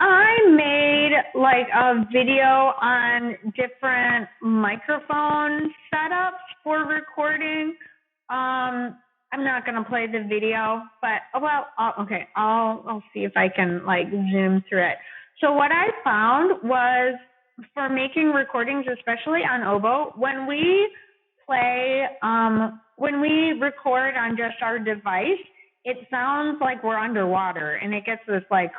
I made like a video on different microphone setups for recording. I'm not going to play the video, but I'll see if I can like zoom through it. So what I found was for making recordings, especially on oboe, when we play, when we record on just our device, it sounds like we're underwater and it gets this like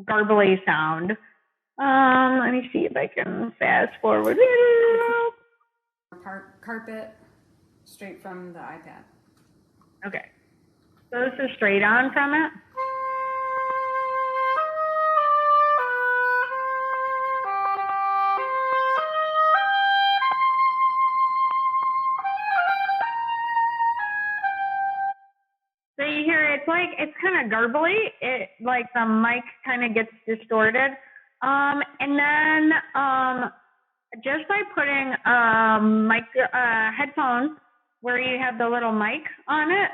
garbly sound. Let me see if I can fast forward. Carpet straight from the iPad. Okay. So this is straight on from it. So you hear it's kind of garbly. It like the mic kind of gets distorted. And then just by putting headphones where you have the little mic on it,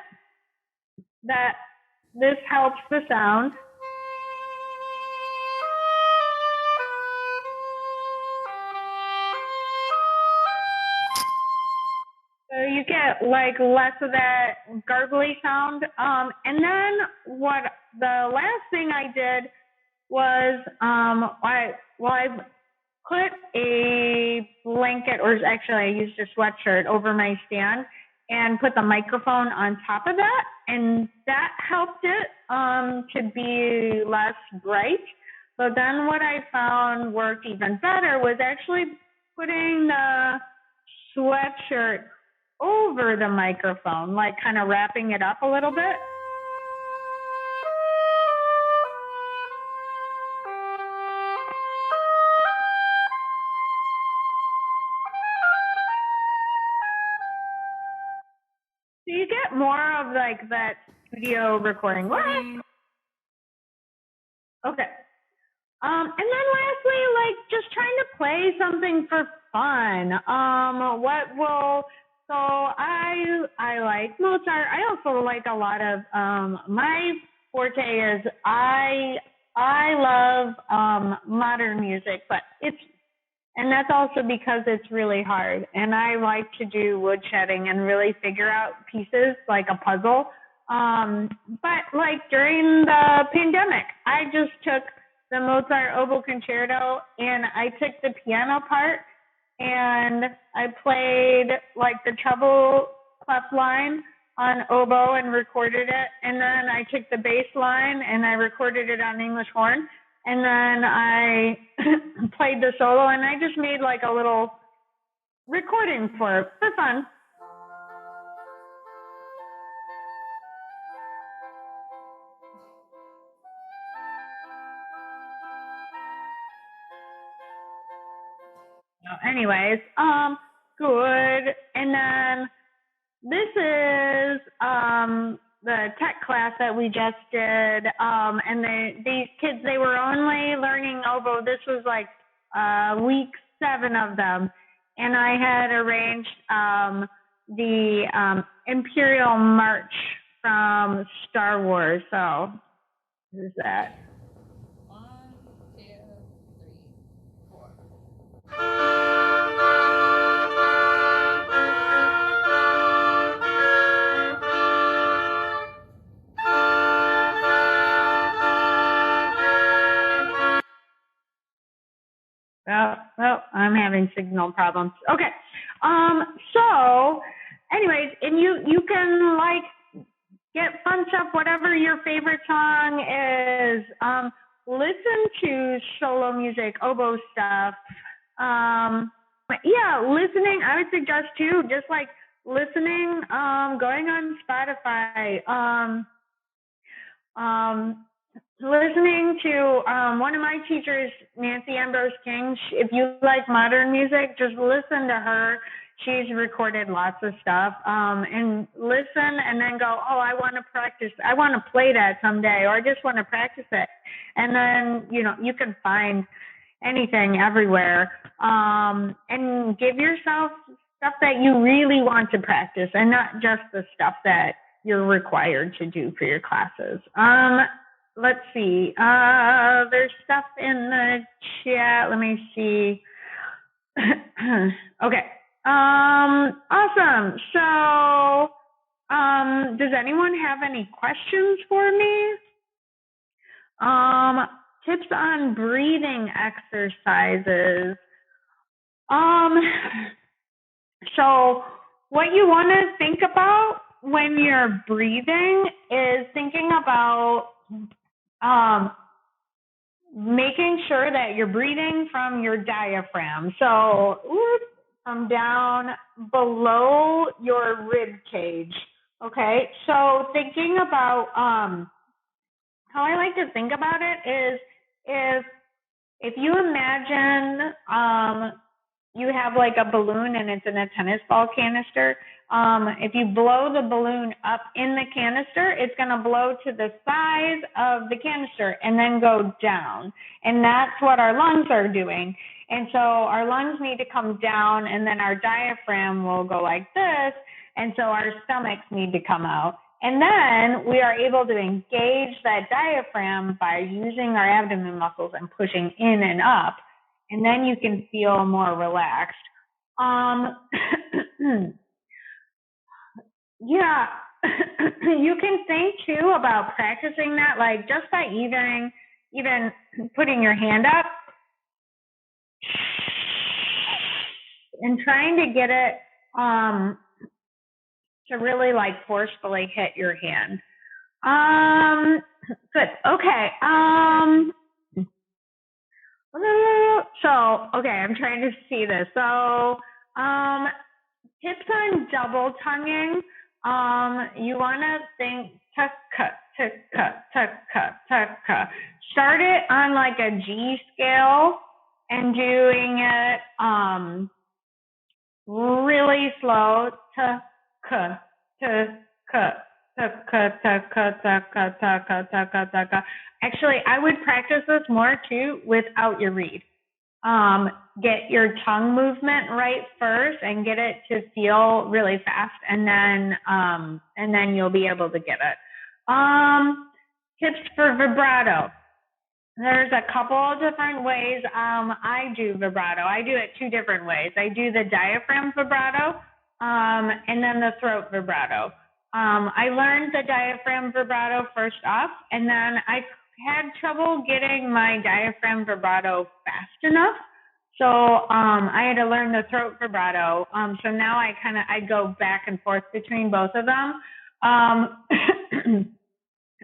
that this helps the sound. So you get like less of that garbly sound. And then the last thing I did was I put a blanket, or actually I used a sweatshirt over my stand and put the microphone on top of that, and that helped it to be less bright. But then what I found worked even better was actually putting the sweatshirt over the microphone, like kind of wrapping it up a little bit. So you get more of like that studio recording. What? Okay. And then lastly, like just trying to play something for fun. So I like Mozart. I also like a lot of, my forte is I love, modern music, but and that's also because it's really hard. And I like to do woodshedding and really figure out pieces like a puzzle. But like during the pandemic, I just took the Mozart Oboe Concerto and I took the piano part and I played like the treble clef line on oboe and recorded it. And then I took the bass line and I recorded it on English horn. And then I played the solo and I just made like a little recording for fun. Anyways, good. And then this is the tech class that we just did. And these kids, they were only learning oboe. This was like week 7 of them. And I had arranged the Imperial March from Star Wars. So, what is that? 1, 2, 3, 4. Well, I'm having signal problems. Okay. So anyways, and you can like get fun stuff, whatever your favorite song is. Listen to solo music, oboe stuff. Yeah, listening, I would suggest too, just like listening, going on Spotify, listening to one of my teachers, Nancy Ambrose King. If you like modern music, just listen to her. She's recorded lots of stuff, and listen and then go, oh, I want to practice. I want to play that someday, or I just want to practice it. And then, you can find anything everywhere, and give yourself stuff that you really want to practice and not just the stuff that you're required to do for your classes. Let's see. There's stuff in the chat. Let me see. Okay. Awesome. So, does anyone have any questions for me? Tips on breathing exercises. So what you want to think about when you're breathing is thinking about making sure that you're breathing from your diaphragm. So from down below your rib cage. Okay. So thinking about how I like to think about it is if you imagine you have like a balloon and it's in a tennis ball canister. If you blow the balloon up in the canister, it's going to blow to the size of the canister and then go down. And that's what our lungs are doing. And so our lungs need to come down and then our diaphragm will go like this. And so our stomachs need to come out. And then we are able to engage that diaphragm by using our abdomen muscles and pushing in and up. And then you can feel more relaxed. Yeah, you can think too about practicing that, like just by even putting your hand up and trying to get it to really like forcefully hit your hand. Good. Okay. So, okay, I'm trying to see this. So, tips on double tonguing. You want to think tucka, tucka, tucka, tucka. Start it on like a G scale and doing it really slow. Tucka, tucka, tucka, tucka, tucka, tucka, tucka, tucka. Actually, I would practice this more too without your reed. Get your tongue movement right first and get it to feel really fast, and then you'll be able to get it. Tips for vibrato. There's a couple of different ways I do vibrato. I do it two different ways. I do the diaphragm vibrato and then the throat vibrato. I learned the diaphragm vibrato first off, and then I had trouble getting my diaphragm vibrato fast enough. So I had to learn the throat vibrato. So now I go back and forth between both of them.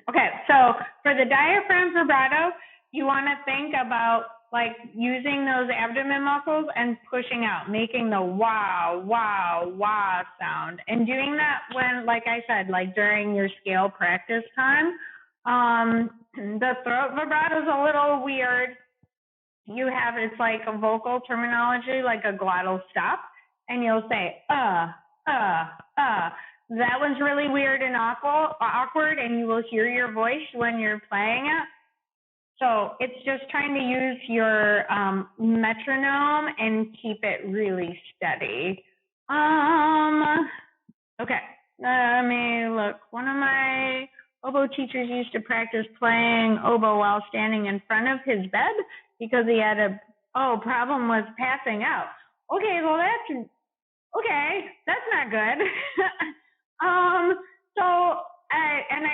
Okay, so for the diaphragm vibrato, you want to think about like using those abdomen muscles and pushing out, making the wow, wow, wow sound. And doing that when, like I said, like during your scale practice time. The throat vibrato is a little weird. It's like a vocal terminology, like a glottal stop, and you'll say, That one's really weird and awkward, and you will hear your voice when you're playing it. So it's just trying to use your metronome and keep it really steady. Okay, let me look. One of my oboe teachers used to practice playing oboe while standing in front of his bed because he had a problem was passing out. Okay, well that's not good.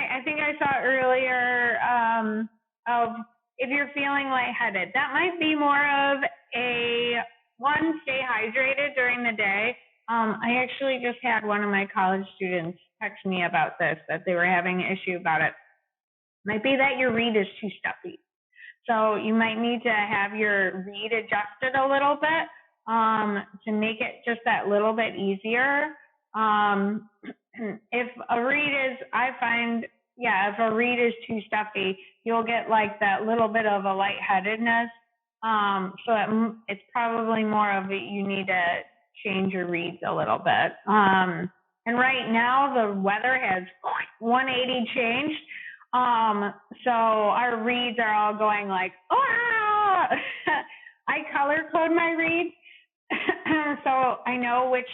I think I saw earlier of if you're feeling lightheaded, that might be more of stay hydrated during the day. I actually just had one of my college students text me about this, that they were having an issue about it. Might be that your reed is too stuffy. So you might need to have your reed adjusted a little bit to make it just that little bit easier. If a reed is too stuffy, you'll get like that little bit of a lightheadedness. So it's probably more of you need to change your reeds a little bit. And right now the weather has 180 changed. So our reeds are all going like, ah! I color code my reeds. So I know which,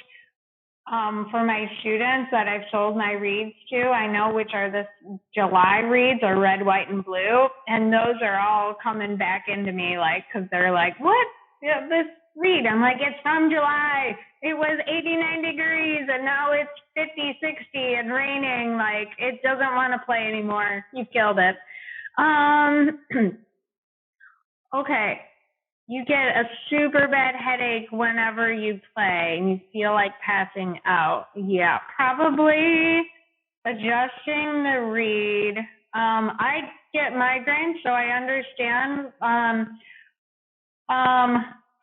for my students that I've sold my reeds to, I know which are the July reeds or red, white, and blue. And those are all coming back into me, like, cause they're like, what? Yeah, this reed. I'm like, it's from July. It was 89 degrees and now it's 50, 60 and raining. Like, it doesn't want to play anymore. You killed it. Okay. You get a super bad headache whenever you play and you feel like passing out. Yeah, probably adjusting the reed. I get migraines, so I understand.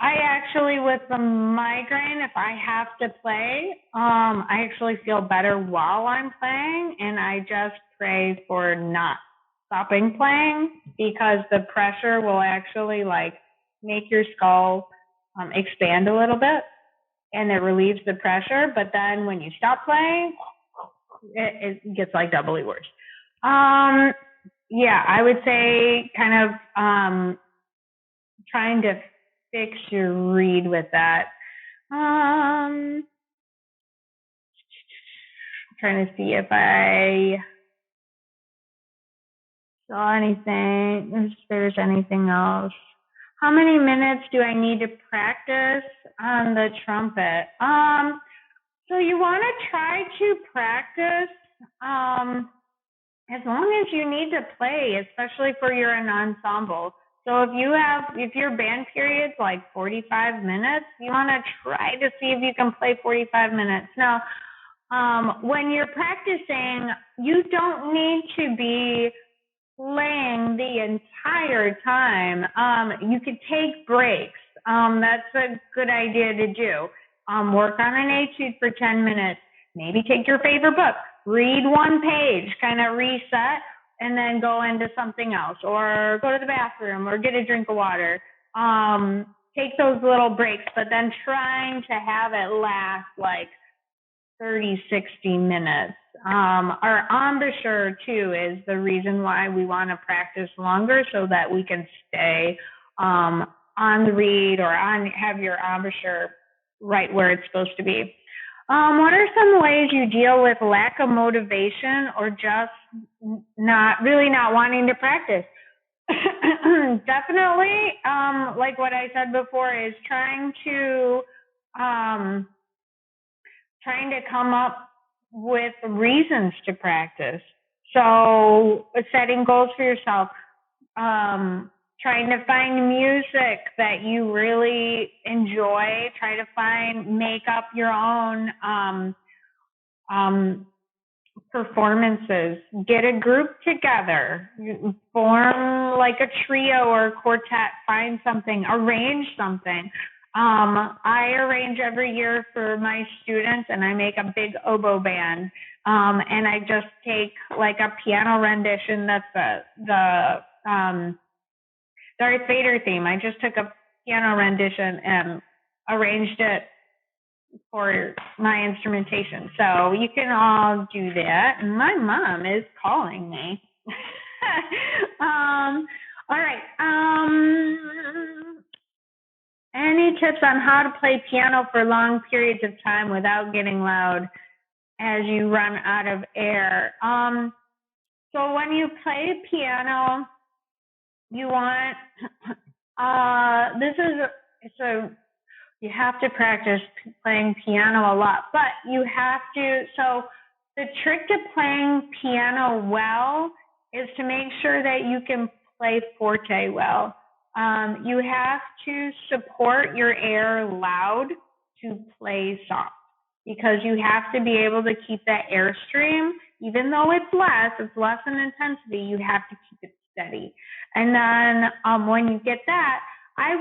I actually, with the migraine, if I have to play, I actually feel better while I'm playing, and I just pray for not stopping playing because the pressure will actually make your skull expand a little bit, and it relieves the pressure. But then when you stop playing, it gets like doubly worse. Yeah, I would say kind of trying to fix your reed with that. Trying to see if I saw anything, if there's anything else. How many minutes do I need to practice on the trumpet? So you want to try to practice as long as you need to play, especially for your ensemble. So if your band period's like 45 minutes, you want to try to see if you can play 45 minutes. Now, when you're practicing, you don't need to be playing the entire time. You could take breaks. That's a good idea to do. Work on an etude for 10 minutes. Maybe take your favorite book, read one page, kind of reset, and then go into something else, or go to the bathroom, or get a drink of water. Take those little breaks, but then trying to have it last like 30, 60 minutes. Our embouchure too is the reason why we want to practice longer, so that we can stay on the read, or have your embouchure right where it's supposed to be. What are some ways you deal with lack of motivation, or just not wanting to practice? Definitely, like what I said before, is trying to come up with reasons to practice. So setting goals for yourself, trying to find music that you really enjoy, try to make up your own performances, get a group together, form like a trio or a quartet, find something, arrange something. I arrange every year for my students, and I make a big oboe band. And I just take like a piano rendition that's the Darth Vader theme. I just took a piano rendition and arranged it for my instrumentation. So you can all do that. And my mom is calling me. All right. Any tips on how to play piano for long periods of time without getting loud as you run out of air? So when you play piano, you want, you have to practice playing piano a lot, but you have to, so the trick to playing piano well is to make sure that you can play forte well. You have to support your air loud to play soft, because you have to be able to keep that airstream, even though it's less in intensity, you have to keep it steady. And then when you get that, I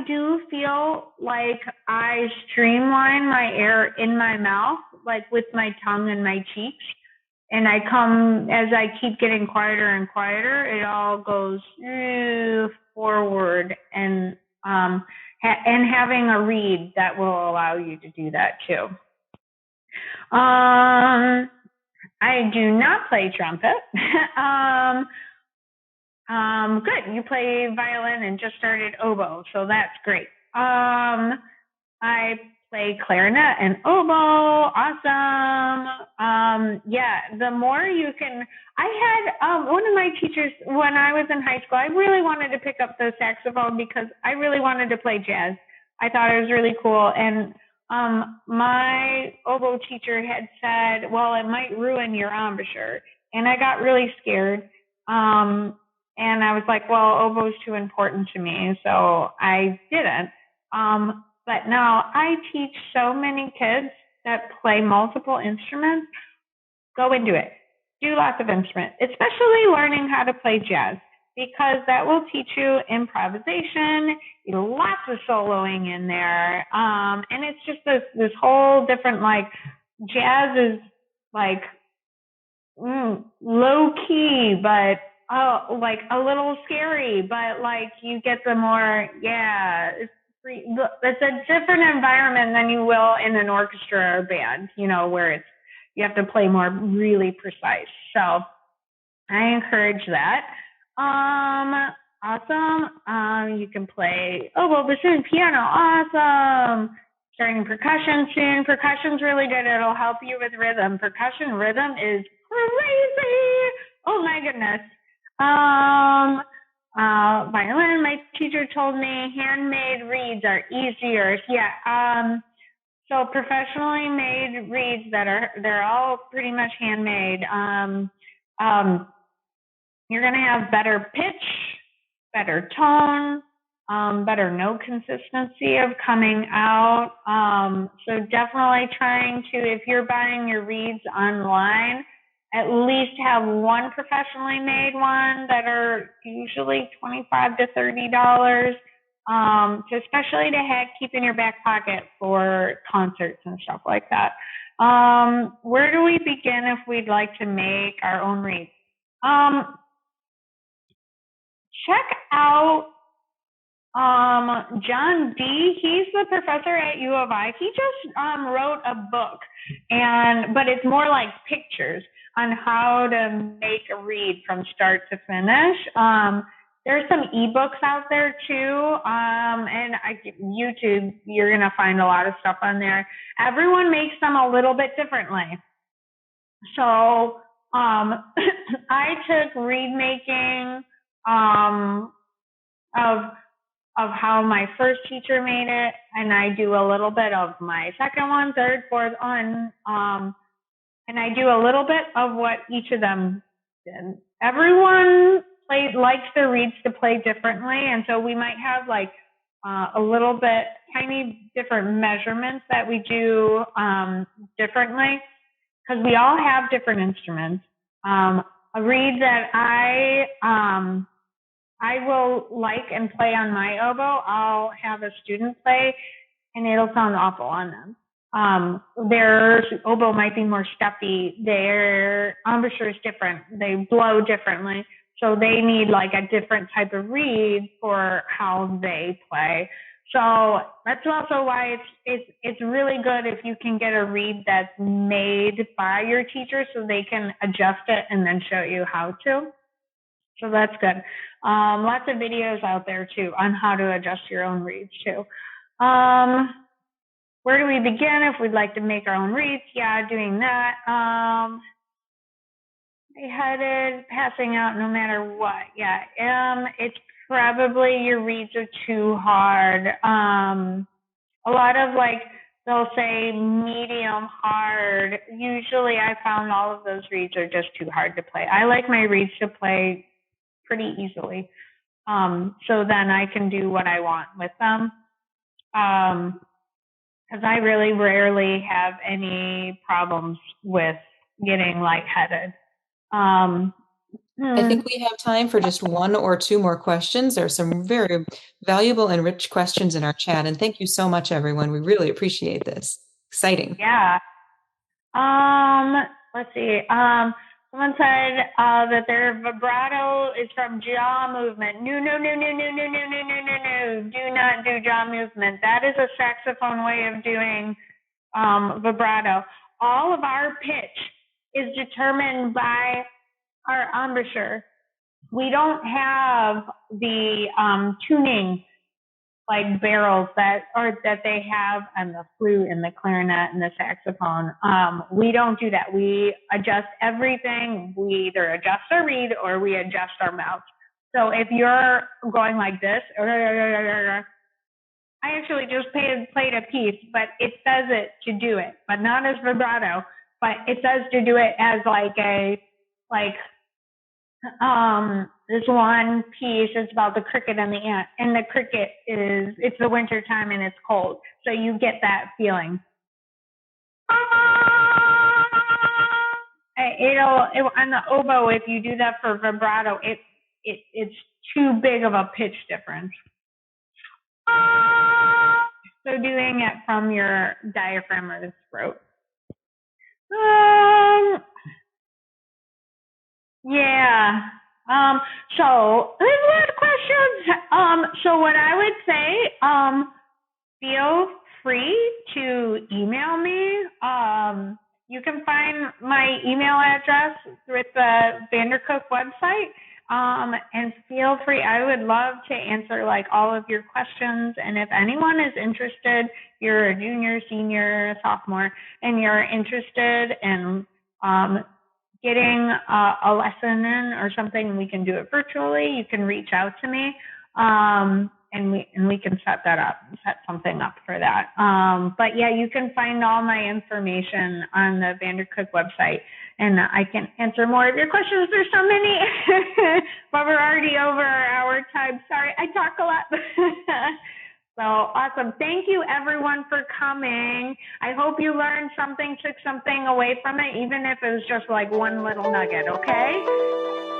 do feel like I streamline my air in my mouth, like with my tongue and my cheeks. And as I keep getting quieter and quieter, it all goes forward, and having a reed that will allow you to do that too. I do not play trumpet. Good. You play violin and just started oboe, so that's great. I play clarinet and oboe. Awesome. Yeah, the more you can. I had one of my teachers when I was in high school. I really wanted to pick up the saxophone because I really wanted to play jazz. I thought it was really cool, and my oboe teacher had said, well, it might ruin your embouchure. And I got really scared. And I was like, well, oboe's too important to me. So I didn't. But now I teach so many kids that play multiple instruments. Go into it. Do lots of instruments, especially learning how to play jazz, because that will teach you improvisation, lots of soloing in there. And it's just this whole different, like, jazz is like low key, but like a little scary, but like you get the more, it's a different environment than you will in an orchestra or band, where you have to play more really precise. So I encourage that. Awesome. You can play oboe, bassoon, piano. Awesome. Starting percussion soon. Percussion's really good. It'll help you with rhythm. Percussion rhythm is crazy. Oh my goodness. Violin, my teacher told me handmade reeds are easier. Yeah. So professionally made reeds they're all pretty much handmade. You're going to have better pitch, better tone, better note consistency of coming out. So definitely trying to, if you're buying your reeds online at least have one professionally made one that are usually $25 to $30. So especially to keep in your back pocket for concerts and stuff like that. Where do we begin if we'd like to make our own reeds? Check out John D. He's the professor at U of I. He just wrote a book, but it's more like pictures on how to make a reed from start to finish. There's some ebooks out there too, and YouTube. You're gonna find a lot of stuff on there. Everyone makes them a little bit differently. So I took reed making of how my first teacher made it, and I do a little bit of my second one, third, fourth one, and I do a little bit of what each of them did. Everyone likes their reeds to play differently, and so we might have like a little bit tiny different measurements that we do differently, because we all have different instruments. A reed that I will like and play on my oboe, I'll have a student play, and it'll sound awful on them. Their oboe might be more stuffy. Their embouchure is different. They blow differently. So they need like a different type of reed for how they play. So that's also why it's really good if you can get a reed that's made by your teacher so they can adjust it and then show you how to. So that's good. Lots of videos out there too on how to adjust your own reeds too. Where do we begin if we'd like to make our own reeds? Yeah, doing that. Headed, passing out no matter what. Yeah, it's probably your reeds are too hard. A lot of they'll say medium hard. Usually I found all of those reeds are just too hard to play. I like my reeds to play pretty easily. So then I can do what I want with them. Because I really rarely have any problems with getting lightheaded. I think we have time for just one or two more questions. There are some very valuable and rich questions in our chat. And thank you so much, everyone. We really appreciate this. Exciting. Yeah. Let's see. Someone said that their vibrato is from jaw movement. No. Do not do jaw movement. That is a saxophone way of doing vibrato. All of our pitch is determined by our embouchure. We don't have the tuning like barrels that they have on the flute and the clarinet and the saxophone. We don't do that. We adjust everything. We either adjust our reed or we adjust our mouth. So if you're going like this, I actually just played a piece, but it says it to do it, but not as vibrato, but it says to do it as this one piece is about the cricket and the ant, and the cricket it's the winter time and it's cold, so you get that feeling. On the oboe, if you do that for vibrato, it's too big of a pitch difference. So doing it from your diaphragm or the throat. Yeah. So there's a lot of questions. So what I would say, feel free to email me. You can find my email address with the Vandercook website. And feel free. I would love to answer all of your questions. And if anyone is interested, you're a junior, senior, sophomore, and you're interested in getting a lesson in or something, and we can do it virtually, you can reach out to me, and we can set something up for that. But yeah, you can find all my information on the Vandercook website, and I can answer more of your questions. There's so many, but we're already over our time. Sorry, I talk a lot. So awesome. Thank you everyone for coming. I hope you learned something, took something away from it, even if it was just like one little nugget, okay?